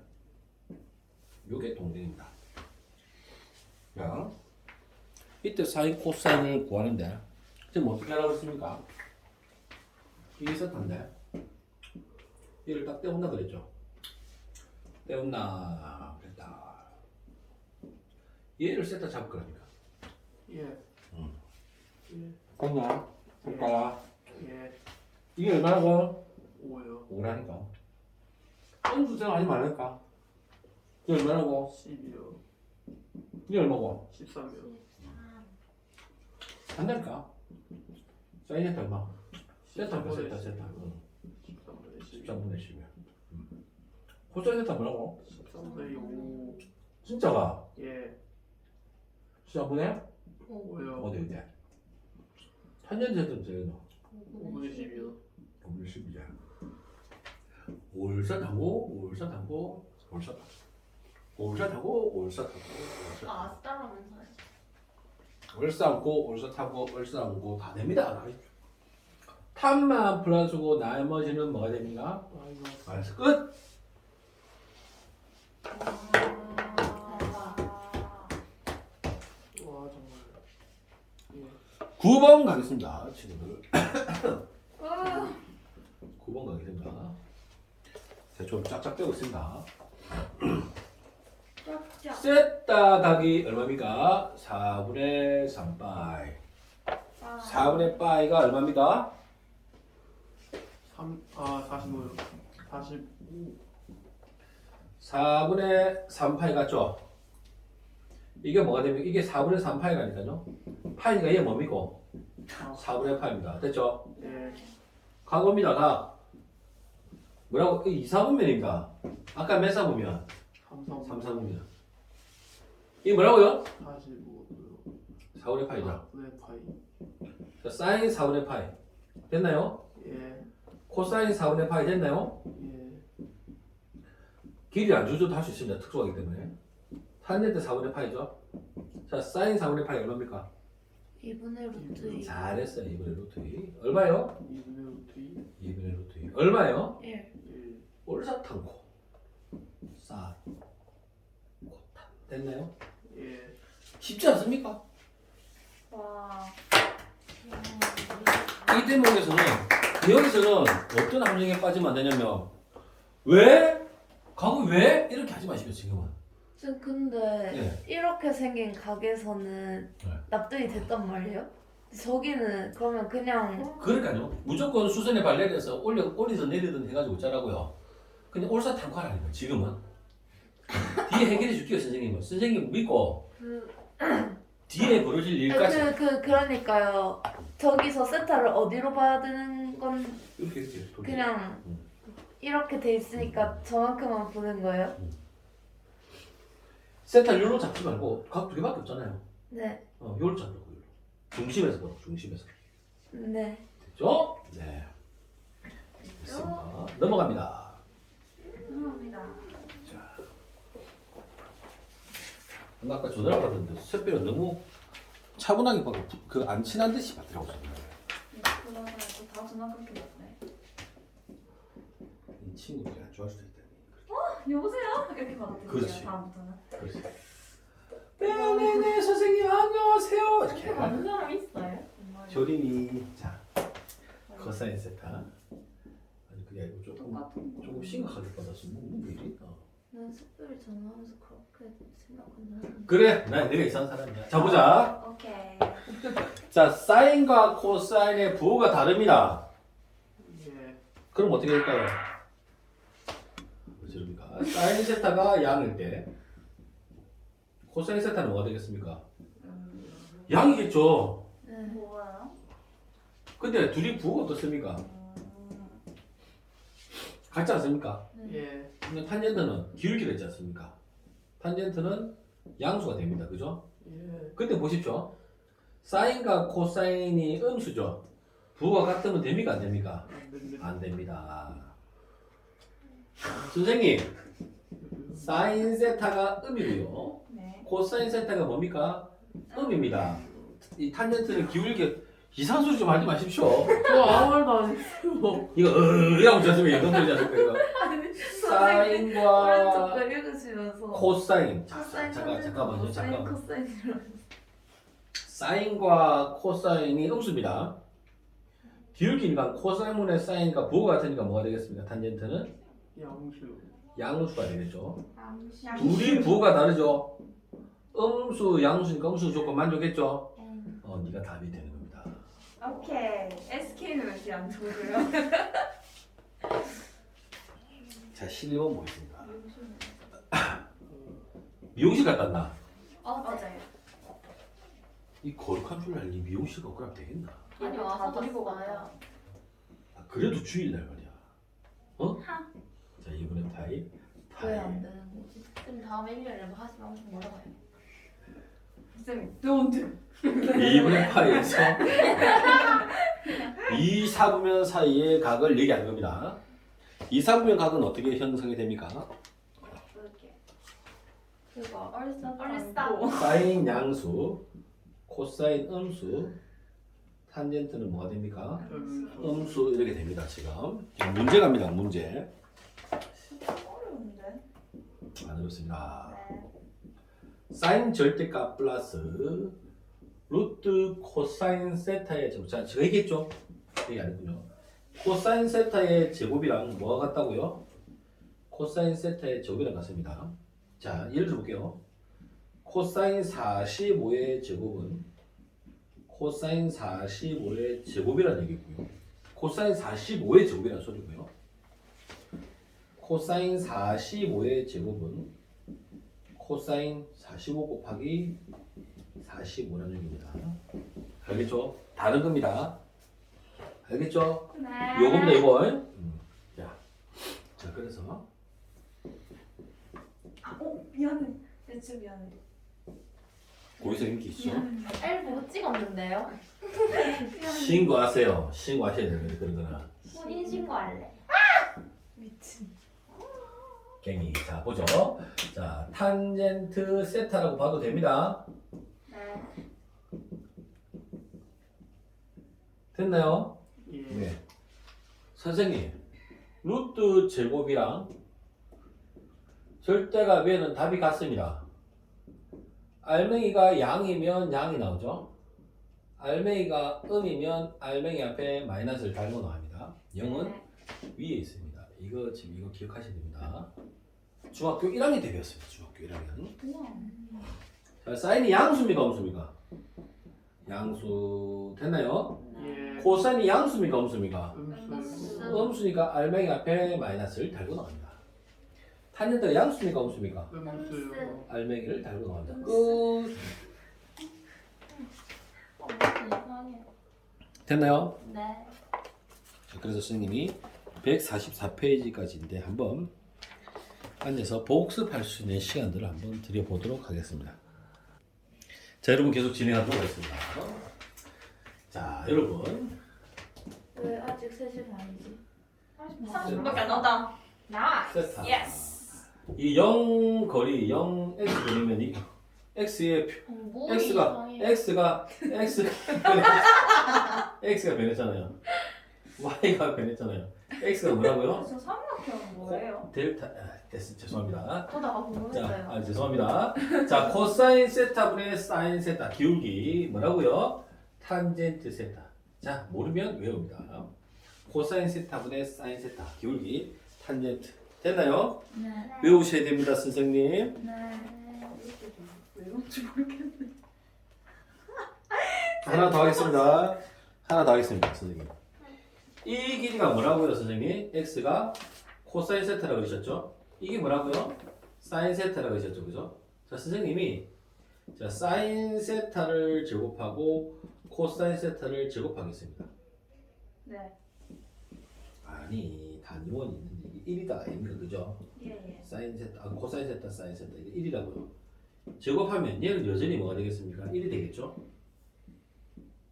요게 동등입니다. 자, 이때 사인, 코사인을 구하는데, 지금 어떻게 하라고 했습니까? 이게 세타인데, 얘를 딱 떼운다 그랬죠? 떼운다 그랬다. 얘를 세타 잡을 거라니까. 예. 예. 됐나? 볼까요? 예. 이게 얼마라고? 5요. 5라니까. 음수 생각하지 말라니까. 이게 얼마라고? 10이요. 이게 얼마고? 13이요. 한다니까. 사인 세타 얼마? 세타 몇 세타 세타. 13분의 10. 13분의 10이야. 코사인 세타 뭐라고? 13분의 5. 진짜가? 예. 13분의? 5요. 어디 어디? 탄젠트 세타는 제가 넣어. 5분의 10이요. 5분의 10이자. 올사하고 올사하고 올사하고 올사하고 올사하고 아싸라면서요. 올사하고 올사하고 올사하고 다 됩니다. 탄만 플러스고 나머지는 뭐가 됩니까? 마이너스 끝. 와 정말. 예. 9번 가겠습니다. 친구들. 9번 가겠습니다. 좀 쫙쫙 빼고 있습니다. 쫙쫙. 세타 각이 얼마입니까? 4분의 3파이. 4분의 파이가 얼마입니까? 45요. 45. 4분의 3파이 같죠? 이게 뭐가 되면 이게 4분의 3파이라니까요. 파이가 얘 뭡니까? 4분의 파이입니다. 됐죠? 예. 각옵니다. 각. 뭐라고? 2, 4분면입니다. 아까 몇 사분면? 3, 4, 3, 4분면. 이게 뭐라고요? 45도요. 4분의 파이죠. 네, 파이. 자, 사인 4분의 파이. 됐나요? 예, 코사인 4분의 파이 됐나요? 예, 길이 안 주어도 할 수 있습니다. 특수하기 때문에. 탄젠트 4분의 파이죠. 자, 사인 4분의 파이 얼마입니까? 2분의 루트 2. 잘했어요. 2분의 루트 2. 얼마요? 2분의 루트 2, 2분의 루트 2. 얼마요? 1. 1, 올사탕코. 싸. 코탄. 됐나요? 예, 쉽지 않습니까? 와. 이 대목에서는 여기서는 어떤 함정에 빠지면 안 되냐면 왜? 과거 왜? 이렇게 하지 마시고 지금은. 쌤 근데 예. 이렇게 생긴 각에서는 네. 납득이 됐단 말이에요? 저기는 그러면 그냥 그러니까요. 무조건 수선의 발레리에서 올리든 내리든 해가지고 짜라고요. 그냥 올사탕코 하라니까 지금은. 뒤에 해결해 줄게요 선생님은. 선생님 믿고 뒤에 벌어질 일까지. 그러니까요. 저기서 세타를 어디로 봐야 되는 건 이렇게 돌려. 그냥 이렇게 돼 있으니까 저만큼만 보는 거예요? 세타 율로 잡지 말고 각 두 개밖에 없잖아요. 네. 율로 잡자고 율로. 중심에서 봐. 중심에서. 네. 됐죠? 네. 됐습니다. 넘어갑니다. 죄송합니다. 아까 전화를 받았는데 샛별은 너무 차분하게 받고 그 안 친한 듯이 받더라고. 그러면 또다 전화 끊기 맞네. 이 친구들이 안 좋아할 수도 있다. 여보세요? 이렇게 받아들여요. 그렇지. 다음부터는. 그렇지. 네네네 선생님 안녕하세요. 이렇게. 이렇게 받은 사람 있어요? 정말. 조림이 자 코사인 세타. 아니 그게 아니고 조금 심각하게 받았어. 뭐 일이다. 난 특별히 전화하면서 그렇게 생각은 그래, 난 내가 이상한 사람이야. 자 보자. 오케이. 자 사인과 코사인의 부호가 다릅니다. 예, 그럼 어떻게 될까요? 어떻습니까? 사인 세타가 양일 때 코사인 세타는 뭐가 되겠습니까? 양이겠죠. 네. 뭐예요? 근데 둘이 부호가 어떻습니까? 같지 않습니까? 예, 근데 탄젠트는 기울기가 있지 않습니까? 탄젠트는 양수가 됩니다. 그죠? 예, 근데 보십시오. 사인과 코사인이 음수죠. 부호가 같으면 됩니까? 안 됩니까? 안 됩니다. 안 됩니다. 선생님, 사인 세타가 음이고요. 네. 코사인 세타가 뭡니까? 음입니다. 이 탄젠트는 기울기 이상한 소리 좀 하지 마십시오. 저 아무 말도 안 했어요. 이거 이라고 쳤으면 이건 소리지 않습니까? 이거? 사인과 오른쪽 거 읽으시면서 코사인. 코사인 잠깐만요. 코사인 코사인이라고 사인과 코사인이 음수입니다. 기울기니까 코사인분의 사인과 부호가 같으니까 뭐가 되겠습니까? 탄젠트는 양수. 양수가 되겠죠. 양수. 둘이 부호가 다르죠. 음수, 양수니까 음수 조건 만족했죠. 음. 네가 답이 되는 겁니다. 오케이. SK는 왠지 안 좋고요. 자, 12번 보겠습니다. 미용실 갔다 왔나? 맞아요. 이 거룩한 줄 알니 미용실 갖고 가면 되겠나? 아니 와서 데리고 가요. 그래도 주일날 말이야. 어? 자, 이번에 타입. 왜안 되는 거지? 그럼 다음에 1년에 하지 말고 뭐라고 해요? 쌤, don't. 2분의 파이에서 2, 4분면 사이의 각을 얘기하는 겁니다. 2, 4분면 각은 어떻게 형성이 됩니까? 이렇게. 그거 얼싸. 사인 양수, 코사인 음수, 탄젠트는 뭐가 됩니까? 음수 이렇게 됩니다. 지금 문제 갑니다. 문제. 어려운데. 안 어렵습니다. 네. 사인 절대값 플러스 루트 코사인 세타의 제곱. 자, 제가 얘기했죠? 얘기 안 했군요. 코사인 세타의 제곱이랑 뭐가 같다고요? 코사인 세타의 제곱이랑 같습니다. 자, 예를 들어볼게요. 코사인 45의 제곱은 코사인 45의 제곱이라는 얘기고요. 코사인 45의 제곱이라는 소리고요. 코사인 45의 제곱은 코사인 45 곱하기 45라는 얘기입니다. 알겠죠? 다른 겁니다. 알겠죠? 네. 요겁니다 이거. 자 그래서 미안해. 진짜 미안해. 거기서 인기 있죠? L 보고 찍었는데요. 신고하세요. 신고하셔야 되는 그런 거는. 혼인 신고할래. 미친. 갱이. 자 보죠. 자 탄젠트 세타라고 봐도 됩니다. 네. 됐나요? 예. 네. 선생님 루트 제곱이랑 절대값에는 답이 같습니다. 알맹이가 양이면 양이 나오죠. 알맹이가 음이면 알맹이 앞에 마이너스를 달고 나옵니다. 0은 네. 위에 있습니다. 이거 지금 이거 기억하셔야 됩니다. 중학교 1학년 때 배웠습니다. 중학교 1학년. 우와. 자, 사인이 양수입니까 음수입니까? 양수 됐나요? 예. 코사인이 양수입니까 음수입니까? 음수. 음수니까 알맹이 앞에 마이너스를 달고 나옵니다. 탄젠트가 양수입니까 음수입니까? 음수요. 알맹이를 달고 나옵니다. 끝. 이상해. 됐나요? 네. 자, 그래서 선생님이 144페이지까지인데 한번 앉아서 복습할 수 있는 시간들을 한번 드려보도록 하겠습니다. 자, 여러분 계속 진행하도록 하겠습니다. 자, 여러분 왜 아직 3시 반이지? 30분밖에 안 나왔다. 나이스. 세타. 예스. 이 0 거리 0 x 거리면 이 x의 뭐 x가 이상해. x가 변했잖아요. y가 변했잖아요. x가 뭐라고요? 저 삼각형 뭐예요? 델타 죄송합니다. 보다가 궁금했어요. 죄송합니다. 자, 코사인 세타분의 사인 세타 기울기 뭐라고요? 탄젠트 세타. 자, 모르면 외웁니다. 코사인 세타분의 사인 세타 기울기 탄젠트. 됐나요? 네. 외우셔야 됩니다, 선생님. 네. 외운지 모르겠네. 하나 더 하겠습니다. 하나 더 하겠습니다, 선생님. 이 길이가 뭐라고요, 선생님? x가 코사인 세타라고 그러셨죠? 이게 뭐라고요? 사인 세타라고 그러셨죠, 그죠? 자, 선생님이 자 사인 세타를 제곱하고 코사인 세타를 제곱하겠습니다. 네. 아니, 단위원이 있는데 이게 1이다, 아닙니까, 그죠? 예. 사인 세타, 코사인 세타, 사인 세타 이게 1이라고요. 제곱하면 얘는 여전히 뭐가 되겠습니까? 1이 되겠죠?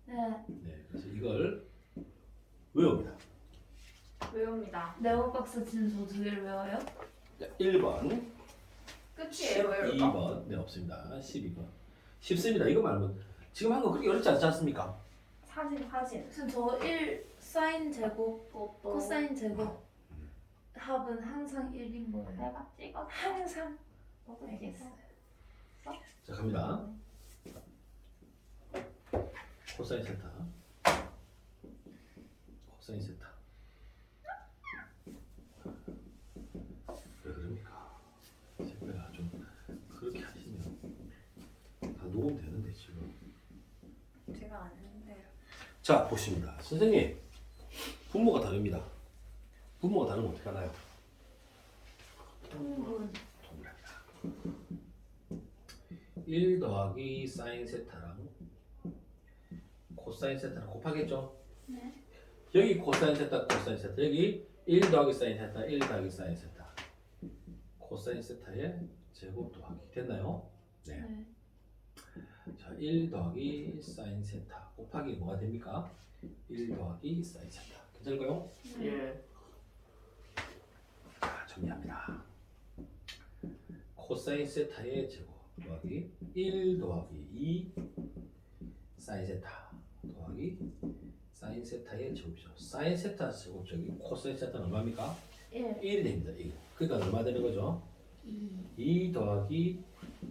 네. 네, 그래서 이걸 외웁니다. 외웁니다. 네오박스 진수 두 개를 외워요? 자, 1번, 끝이에요. 외울까? 12번, 네 없습니다. 12번. 쉽습니다. 이거 말하면 지금 한 거 그렇게 어렵지 않지 않습니까? 사진. 무슨 저 1 사인 제곱 코사인 제곱 합은 항상 1인 거예요. 내가 찍어. 항상. 알겠어. 자, 갑니다. 코사인 세타, 코사인 세타. 왜 그럽니까? 제가 좀 그렇게 하시면 다 녹음되는데 지금. 제가 아는데요. 자, 보십니다. 선생님, 분모가 다릅니다. 분모가 다르면 어떻게 하나요? 통분. 동일합니다. 1 더하기 사인 세타랑 코사인 세타랑 곱하겠죠? 네. 여기 코사인 세타, 코사인 세타. 여기 1 더하기 사인 세타, 1 더하기 사인 세타. 코사인 세타의 제곱 더하기. 됐나요? 네. 네. 자, 1 더하기 사인 세타 곱하기 뭐가 됩니까? 1 더하기 사인 세타. 괜찮을까요? 예. 자, 정리합니다. 코사인 세타의 제곱 더하기 1 더하기 2 사인 세타 더하기 사인 세타의 제곱이죠. 사인 세타 제곱적이 코사인 세타는 얼마입니까? 1. 1이 됩니다. 1. 그러니까 얼마 되는 거죠? 2 더하기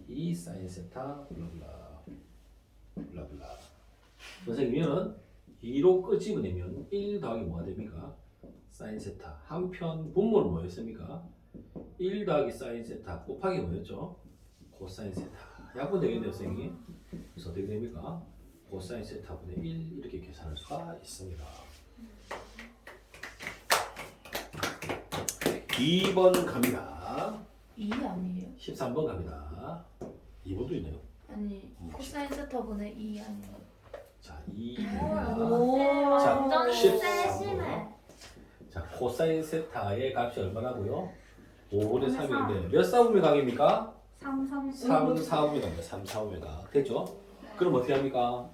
2 사인 세타 블라블라 블라블라. 선생님은 2로 끄집어내면 1 더하기 뭐가 됩니까? 사인 세타. 한편 분모는 뭐였습니까? 1 더하기 사인 세타 곱하기 뭐였죠? 코사인 세타. 약분 되겠네요, 선생님. 그래서 어떻게 됩니까? 코사인 세타분의 1 이렇게 계산할 수가 있습니다. 2번 갑니다. 2 아니에요? 13번 갑니다. 2번도 있네요. 아니 코사인 세타분의 2 아니에요? 자, 2. 오. 자, 완전 13. 세심해. 자, 코사인 세타의 값이 얼마라고요? 5분의 5분의 3인데 몇 사분의 각입니까? 3, 3, 3, 4분의 각입니다. 3, 4분의 각. 됐죠? 그럼 어떻게 합니까?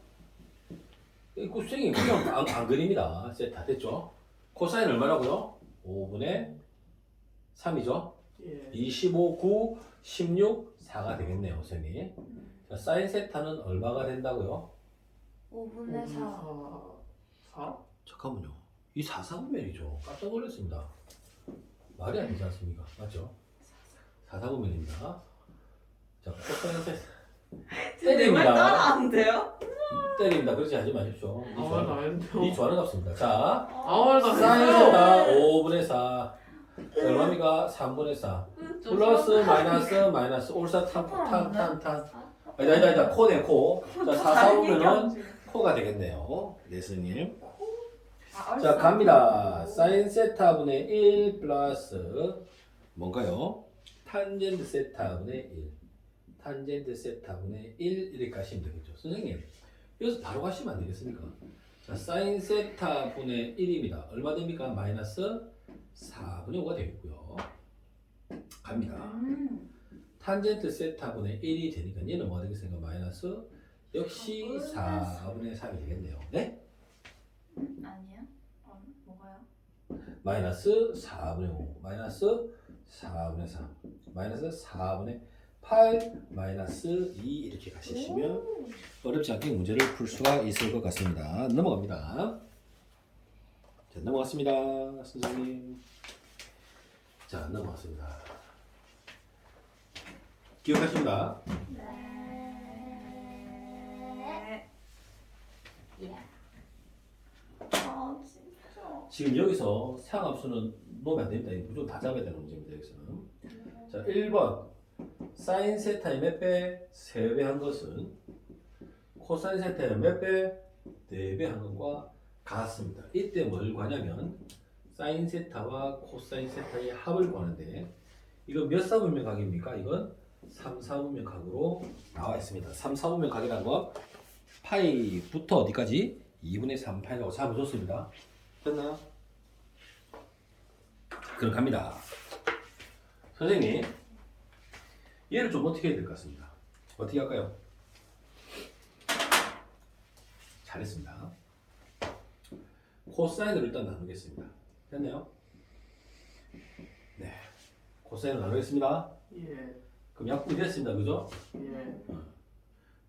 그 선생님 그냥 안 그립니다. 세타 됐죠? 코사인 얼마라고요? 5분의 3이죠? 예. 25, 9, 16, 4가 되겠네요, 선생님. 자, 사인 세타는 얼마가 된다고요? 5분의 4. 4? 잠깐만요. 이 4사분면이죠. 깜짝 놀랐습니다. 말이 안 되지 않습니까? 맞죠? 4사분면입니다. 자, 코사인 세타. 때립니다. 안 돼요? 때립니다. 그렇지 하지 마십시오. 이 아, 나 좋아하는, 했는데요. 이 좋아하는 값입니다. 자, 아, 나 사인 했어요. 세타 5분의 4. 얼마입니까? 3분의 4. 플러스 마이너스 올사 탄. 아니다 코네 코. 자 4, 4오면은 코가 되겠네요. 예수님. 자 갑니다. 사인 세타분의 1 플러스 뭔가요? 탄젠트 세타분의 1. 탄젠트 세타분의 1 이렇게 가시면 되겠죠. 선생님 여기서 바로 가시면 안 되겠습니까? 자 사인 세타분의 1입니다. 얼마 됩니까? 마이너스 4분의 5가 되겠고요. 갑니다. 탄젠트 세타분의 1이 되니까 얘는 뭐가 되겠습니까? 마이너스 역시 4분의 3이 되겠네요. 네? 아니야? 뭐가요? 마이너스 4분의 5 마이너스 4분의 3 마이너스 4분의 8 마이너스 2 이렇게 가시면 어렵지 않게 문제를 풀 수가 있을 것 같습니다. 넘어갑니다. 자, 넘어갔습니다. 선생님. 자, 넘어갔습니다. 기억하십니다. 아 진짜. 지금 여기서 상함수는 놓으면 안 됩니다. 무조건 다 잡아야 되는 문제입니다. 여기서는. 자, 1번. 사인 세타의 몇 배? 3배 한 것은 코사인 세타의 몇 배? 4배 한 것과 같습니다. 이때 뭘 구하냐면 사인 세타와 코사인 세타의 합을 구하는데 이건 몇 사분면 각입니까? 이건 3, 4분면 각으로 나와 있습니다. 3, 4분면 각이라는 거 파이부터 어디까지? 2분의 3 파이라고 잡아줬습니다. 됐나요? 그럼 갑니다. 선생님 얘를 좀 어떻게 해야 될 것 같습니다. 어떻게 할까요? 잘했습니다. 코사인으로 일단 나누겠습니다. 됐나요? 네. 코사인으로 나누겠습니다. 예. 그럼 약분이 됐습니다. 그죠? 예.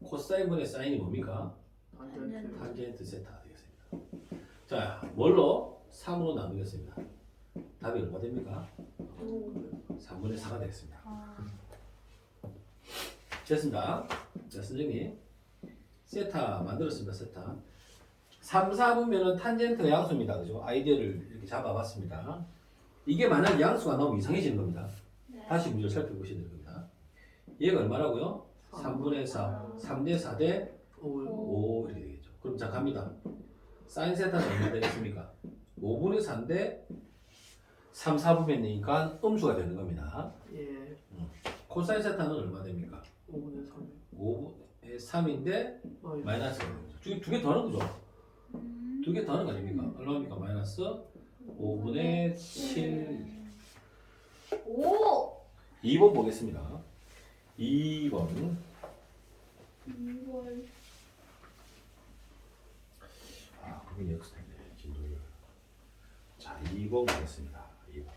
코사인분의 사인이 뭡니까? 탄젠트. 탄젠트 세타 되겠습니다. 자, 뭘로? 3으로 나누겠습니다. 답이 얼마 됩니까? 3분의 4가 되겠습니다. 됐습니다. 자, 선생님. 세타 만들었습니다. 세타. 3, 4분면은 탄젠트가 양수입니다. 그죠? 아이디어를 이렇게 잡아봤습니다. 이게 만약 양수가 나오면 이상해지는 겁니다. 다시 문제를 살펴보셔야 될 겁니다. 얘가 얼마라고요? 3분의 4. 3대 4대 5 이렇게 되겠죠. 그럼 자 갑니다. 사인 세타는 얼마 되겠습니까? 5분의 4인데 3, 4분면이니까 음수가 되는 겁니다. 예. 코사인 세타는 얼마 됩니까? 5분의 3. 5분의 3인데 마이너스가 되는 거죠. 두 개 더하는 거죠. 두 개 더하는 거 아닙니까? 얼마입니까? 마이너스 5분의 7. 오! 2번 보겠습니다. 2번. 아, 그게 여기서 됐네. 진도를. 자, 2번 보겠습니다. 2번.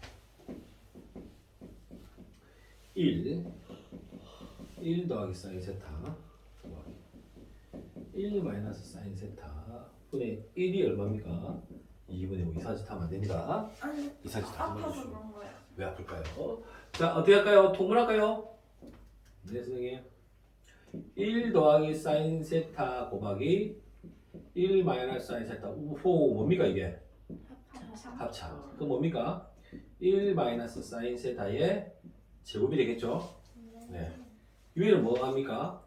1 더하기 사인 세타 더하기 1 마이너스 사인 세타 분의 1이 얼마입니까? 2분의 5 이사지 하면 안 됩니다. 이사지 다 아파서 집어주시고. 그런 거야. 왜 아플까요? 자, 어떻게 할까요? 통분할까요? 네, 선생님. 1 더하기 사인 세타 곱하기 1 마이너스 사인 세타 우호 뭡니까 이게? 합차. 그 뭡니까? 1 마이너스 사인 세타의 제곱이 되겠죠? 네. 위에는 뭐 합니까?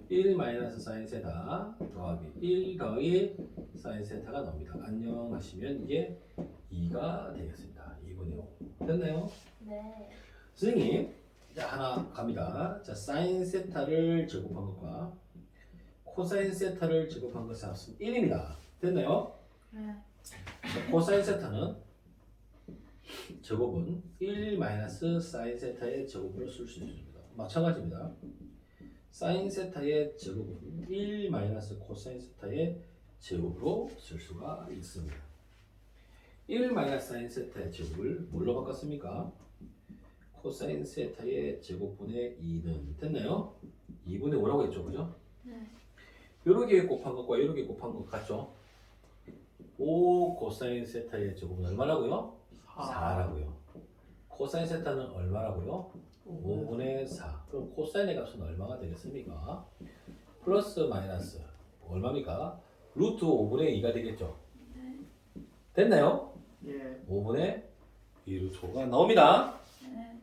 1 마이너스 사인 세타 더하기 1 더하기 사인 세타가 나옵니다. 안녕 하시면 이게 2가 되겠습니다. 2분의 5. 됐나요? 네. 선생님, 자, 하나 갑니다. 자, 사인 세타를 제곱한 것과 코사인 세타를 제곱한 것은 1입니다. 됐나요? 네. 자, 코사인 세타는 제곱은 1 마이너스 사인 세타의 제곱으로 쓸 수 있습니다. 마찬가지입니다. 사인 세타의 제곱은 1 마이너스 코사인 세타의 제곱으로 쓸 수가 있습니다. 1 마이너스 사인 세타의 제곱을 뭘로 바꿨습니까? 코사인 세타의 제곱분의 2는 됐나요? 2분의 5라고 했죠, 그죠? 네. 요렇게 곱한 것과 요렇게 곱한 것 같죠? 5 코사인 세타의 제곱은 얼마라고요? 4라고요. 코사인 세타는 얼마라고요? 5분의 4. 그럼 코사인의 값은 얼마가 되겠습니까? 플러스 마이너스 얼마입니까? 루트 5분의 2가 되겠죠? 됐나요? 예. 5분의 2 루트 5가 나옵니다. 네.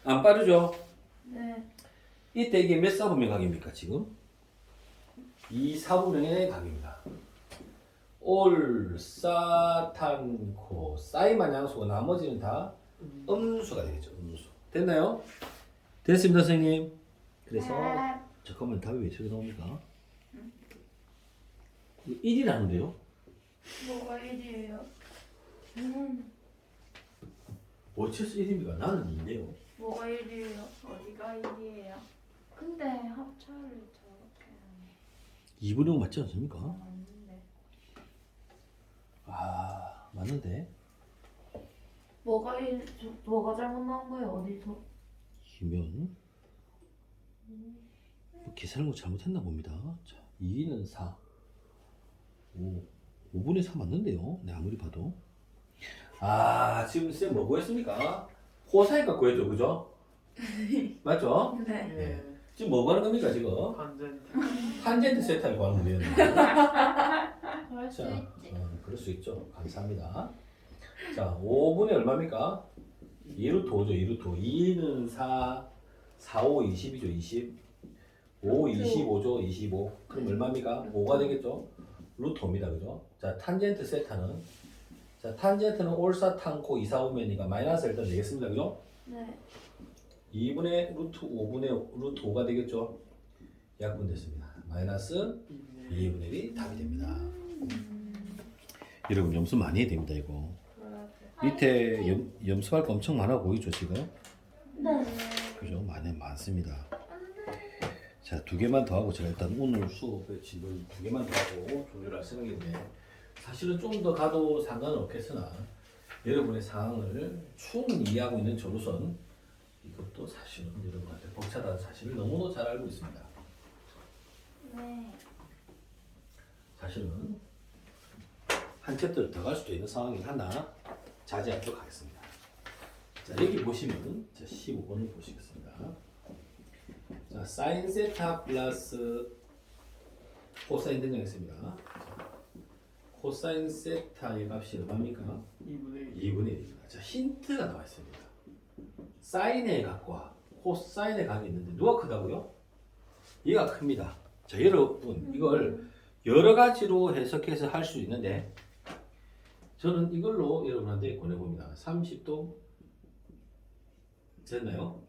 안 빠르죠? 네. 이때 이게 몇 사분의 각입니까 지금? 2 사분의 각입니다. 올, 사, 탄, 코, 사이만 양수고 나머지는 다 음수가 되겠죠. 음수. 됐나요? 됐습니다, 선생님. 그래서 잠깐만 답이 왜 저기 나옵니까? 1이라는데요? 뭐가 1이에요? 어째서 1입니까? 나는 2인데요. 뭐가 1이에요? 어디가 1이에요? 근데 합차를 저렇게 하네. 2분의 5 맞지 않습니까? 맞는데. 아, 맞는데. 뭐가 잘못 나온 거예요? 어디서? 이면 뭐 계산을 뭐 잘못했나 봅니다. 자, 2는 4. 5분의 4 맞는데요. 네, 아무리 봐도. 아, 지금 쌤 뭐 구했습니까? 코사인값 구했죠, 그죠? 맞죠? 네. 예. 지금 뭐 구하는 겁니까, 지금? 탄젠트. 탄젠트 세타를 구하는 거예요. 그럴 수 자, 있지. 그럴 수 있죠. 감사합니다. 자, 5분의 얼마입니까? 2루트 5죠, 2루트 5. 2는 4, 4, 5, 20이죠, 20. 5, 25죠, 25. 그럼 얼마입니까? 5가 되겠죠? 루트 5입니다, 그죠? 자, 탄젠트 세타는, 자, 탄젠트는 올사탄코 2, 4, 5면이니까 마이너스 일단 내겠습니다, 그죠? 네. 2분의 루트 5분의 루트 5가 되겠죠? 약분됐습니다. 마이너스 2분의 1이 답이 됩니다. 여러분 염수 많이 해야 됩니다, 이거. 밑에 염수할 거 엄청 많아 보이죠, 지금? 네. 그죠? 많습니다. 자, 2개만 더 하고 제가 일단 오늘 수업의 질문 2개만 더 하고 종료를 할 생각인데 사실은 좀 더 가도 상관은 없겠으나 여러분의 상황을 충분히 이해하고 있는 저로선 이것도 사실은 여러분한테 벅차다는 사실을 너무도 잘 알고 있습니다. 네. 사실은 한 챕터를 더 갈 수도 있는 상황이긴 하나 자제하도록 하겠습니다. 자, 여기 보시면 자, 15번을 보시겠습니다. 자, 사인 세타 플러스 코사인 등장했습니다. 코사인 세타의 값이 얼마입니까? 2분의 2분의 1입니다. 자, 힌트가 나와 있습니다. 사인의 값과 코사인의 값이 있는데 누가 크다고요? 얘가 큽니다. 자, 여러분 이걸 여러 가지로 해석해서 할 수 있는데 저는 이걸로 여러분한테 권해봅니다. 30도 됐나요?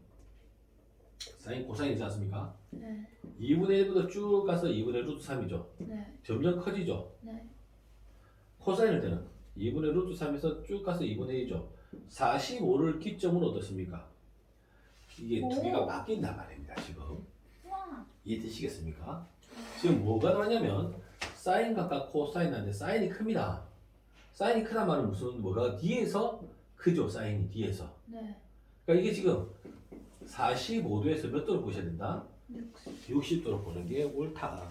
사인 코사인이지 않습니까? 네. 2분의 1부터 쭉 가서 2분의 루트 3이죠. 네. 점점 커지죠. 네. 코사인일 때는 2분의 루트 3에서 쭉 가서 2분의 1이죠. 45를 기점으로 어떻습니까? 이게 두 개가 바뀐단 말입니다. 지금 와. 이해되시겠습니까? 지금 뭐가 나냐면 사인 값과 코사인 하는데 사인이 큽니다. 사인이 크단 말은 무슨 뭐가 뒤에서 크죠. 사인이 뒤에서. 네. 그러니까 이게 지금 45도에서 몇 도로 보셔야 된다? 60. 60도로 보는 게 옳다.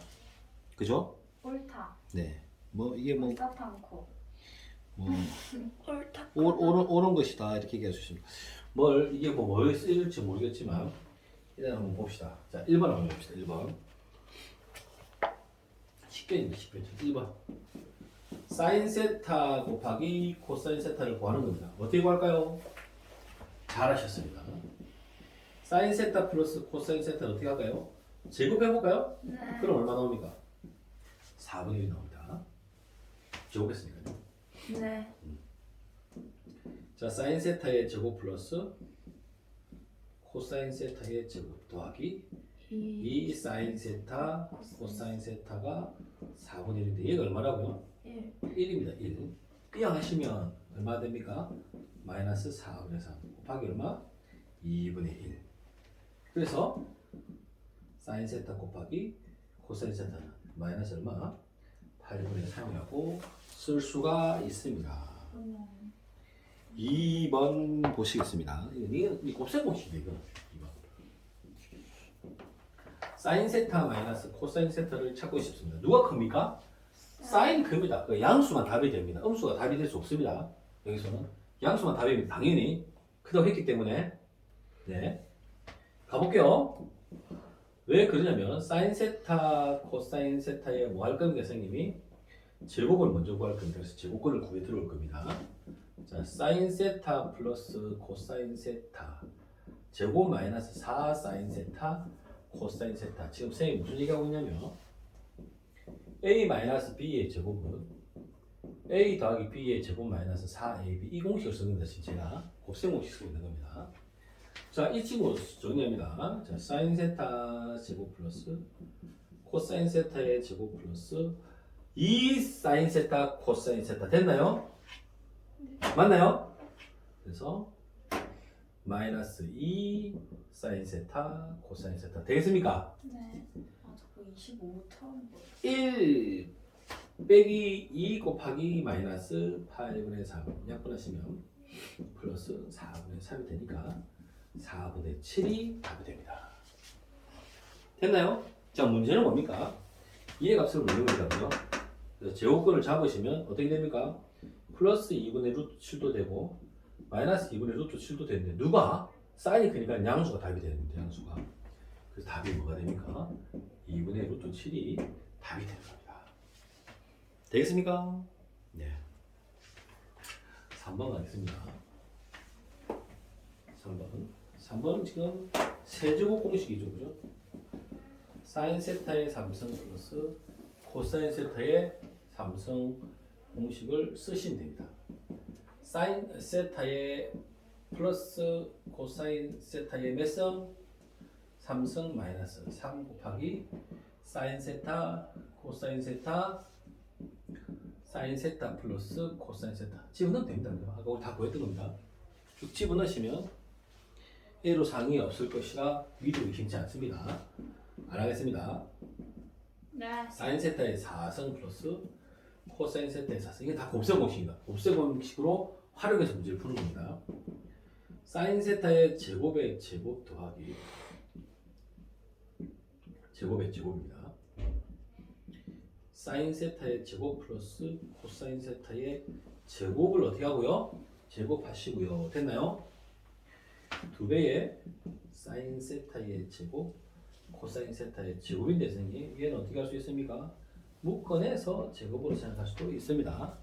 그죠? 옳다. 네. 뭐 이게 뭐 옳다탄코. 옳다. 옳은 것이다 이렇게 얘기할 수 있습니다. 뭘 이게 뭐에 쓰일지 모르겠지만 일단 한번 봅시다. 자, 1번 한번 봅시다. 1번. 10변입니다. 10변. 1번. 사인 세타 곱하기 코사인 세타를 구하는 겁니다. 어떻게 구할까요? 잘하셨습니다. 사인 세타 플러스 코사인 세타를 어떻게 할까요? 제곱해볼까요? 네. 그럼 얼마 나옵니까? 4분의 1이 나옵니다. 제곱했으니까요. 네. 자, 사인 세타의 제곱 플러스 코사인 세타의 제곱 더하기 2 사인 세타 코사인 세타가 4분의 1인데 얘가 얼마라고요? 1. 1입니다. 1. 이항하시면 얼마 됩니까? 마이너스 4분의 3 곱하기 얼마? 2분의 1. 그래서 사인 세타 곱하기 코사인 세타는 마이너스 얼마? 8분의 3이라고 쓸 수가 있습니다. 2번 보시겠습니다. 이게 곱셈 공식이에요. 이거. 2번. 사인 세타 마이너스 코사인 세타를 찾고 싶습니다. 누가 큽니까? 사인 큽니다. 그 양수만 답이 됩니다. 음수가 답이 될 수 없습니다. 여기서는 양수만 답이 됩니다. 당연히 크다고 했기 때문에 네 가볼게요. 왜 그러냐면 사인 세타 코사인 세타에 뭐 할 겁니까 선생님이? 제곱을 먼저 구할 겁니다. 그래서 제곱권을 구해 들어올 겁니다. 자, 사인 세타 플러스 코사인 세타 제곱 마이너스 4 사인 세타 코사인 세타. 지금 선생님이 무슨 얘기하고 있냐면 a 마이너스 b의 제곱은 a 더하기 b의 제곱 마이너스 4ab 이 공식을 쓰는 것이 제가 곱셈 공식 쓰고 있는 겁니다. 자, 이 친구 정리합니다. 자, 사인 세타 제곱 플러스 코사인 세타의 제곱 플러스 2 사인 세타 코사인 세타 됐나요? 맞나요? 그래서 마이너스 2 사인 세타 코사인 세타 되겠습니까? 네. 아 자꾸 25 처음 봐. 1 빼기 2 곱하기 마이너스 8분의 3 약분하시면 플러스 4분의 3이 되니까 4분의 7이 답이 됩니다. 됐나요? 자, 문제는 뭡니까? 이의 값을 묻는 거거든요. 그래서 제곱권을 잡으시면 어떻게 됩니까? 플러스 2분의 루트 7도 되고 마이너스 2분의 루트 7도 되는데 누가? 사인이 크니까 양수가 답이 되는데 양수가. 그래서 답이 뭐가 됩니까? 2분의 루트 7이 답이 되는 겁니다. 되겠습니까? 네. 3번 가겠습니다. 3번은 지금 세제곱 공식이죠, 그죠? 사인 세타의 3승 플러스 코사인 세타의 3승 공식을 쓰시면 됩니다. 사인 세타의 플러스 코사인 세타의 몇 승? 3승 마이너스 3 곱하기 사인 세타 코사인 세타 사인 세타 플러스 코사인 세타 집어넣으면 됩니다. 아까 우리 다 보였던 겁니다. 쭉 집어넣으시면 A로 상이 없을 것이라 미도 의심치 않습니다. 안 하겠습니다. 네. 사인 세타의 4승 플러스 코사인 세타의 4승 이게 다 곱셈 공식입니다. 곱셈 공식으로 활용해서 문제를 푸는 겁니다. 사인 세타의 제곱의 제곱 더하기 제곱의 제곱입니다. 사인 세타의 제곱 플러스 코사인 세타의 제곱을 어떻게 하고요? 제곱하시고요. 됐나요? 2배의 사인 세타의 제곱 코사인 세타의 제곱인데 선생님 얘는 어떻게 할 수 있습니까? 묶어내서 제곱으로 생각할 수도 있습니다.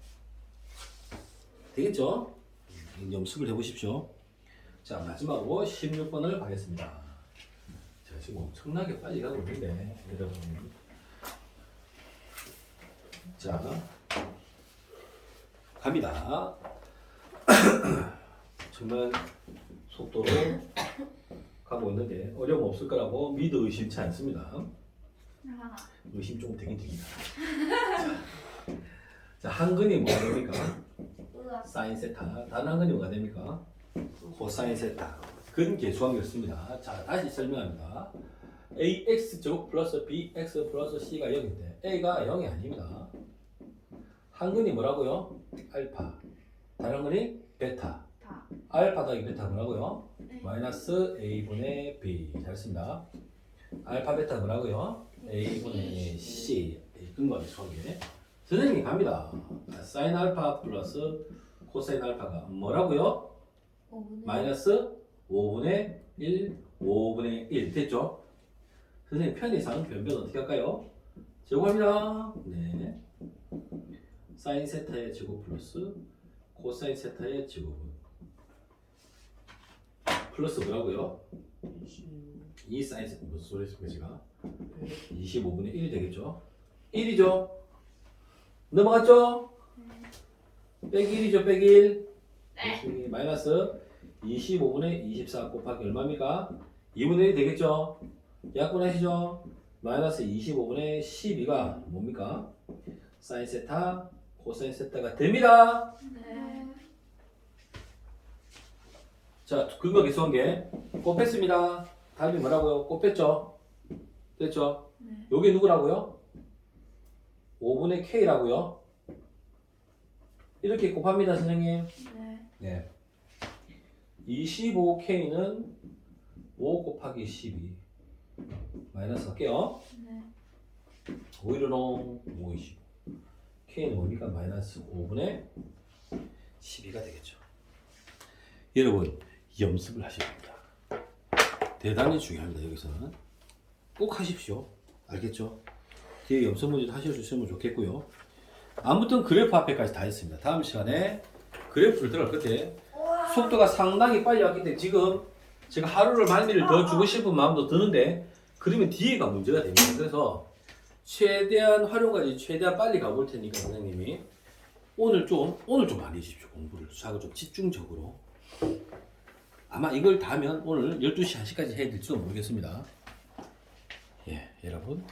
되겠죠? 연습을 해보십시오. 자, 마지막으로 16번을 가겠습니다. 제가 지금 엄청나게 빨리 가고 있는데 여러분 자 갑니다. 정말 속도로 가고 있는데 어려움 없을 거라고 믿어 의심치 않습니다. 의심 조금 되긴 됩니다. 자, 한근이 뭐가 됩니까? 사인 세타. 다른 한근이 뭐가 됩니까? 코사인 세타. 근계수학이었습니다. 자, 다시 설명합니다. ax 제곱 플러스 bx 플러스 c가 0인데 a가 0이 아닙니다. 한근이 뭐라고요? 알파. 다른 한근이 베타. 알파 더하기 베타 뭐라고요? 마이너스 a분의 b. 잘했습니다. 알파 베타 뭐라고요? a분의 c. 근거리 수학에 선생님이 갑니다. 사인 알파 플러스 코사인 알파가 뭐라고요? 5분의 마이너스 5분의 1, 5분의 1 됐죠? 선생님 편의상 변변 어떻게 할까요? 제곱합니다. 네. 사인 세타의 제곱 플러스 코사인 세타의 제곱은 플러스 뭐라고요? 2 사인 세타 무슨 소리 했습니까 제가? 25분의 1이 되겠죠? 1이죠? 넘어갔죠? 빼기 1이죠 빼기 1 네. 마이너스 25분의 24 곱하기 얼마입니까? 2분의 1이 되겠죠? 약분하시죠? 마이너스 25분의 12가 뭡니까? 사인 세타, 코사인 세타가 됩니다. 네. 자, 근거 계수관계 곱했습니다. 답이 뭐라고요? 곱했죠? 됐죠? 네. 요게 누구라고요? 5분의 K라고요. 이렇게 곱합니다, 선생님. 네. 네. 25K는 5 곱하기 12 마이너스 할게요. 네. 5일은 5, 25 K는 뭡니까? 마이너스 5분의 12가 되겠죠. 여러분 연습을 하셔야 됩니다. 대단히 중요합니다. 여기서는 꼭 하십시오. 알겠죠? 뒤에 연습 문제도 하셔주시면 좋겠고요. 아무튼 그래프 앞에까지 다 했습니다. 다음 시간에 그래프를 들어갈 끝에 속도가 상당히 빨리 왔기 때문에 지금 제가 하루를 말미를 더 주고 싶은 마음도 드는데 그러면 뒤에가 문제가 됩니다. 그래서 최대한 활용까지 최대한 빨리 가볼 테니까 선생님이 오늘 좀 많이 해주십시오. 공부를 수학을 좀 집중적으로. 아마 이걸 다 하면 오늘 12시 1시까지 해야 될지도 모르겠습니다. 예, 여러분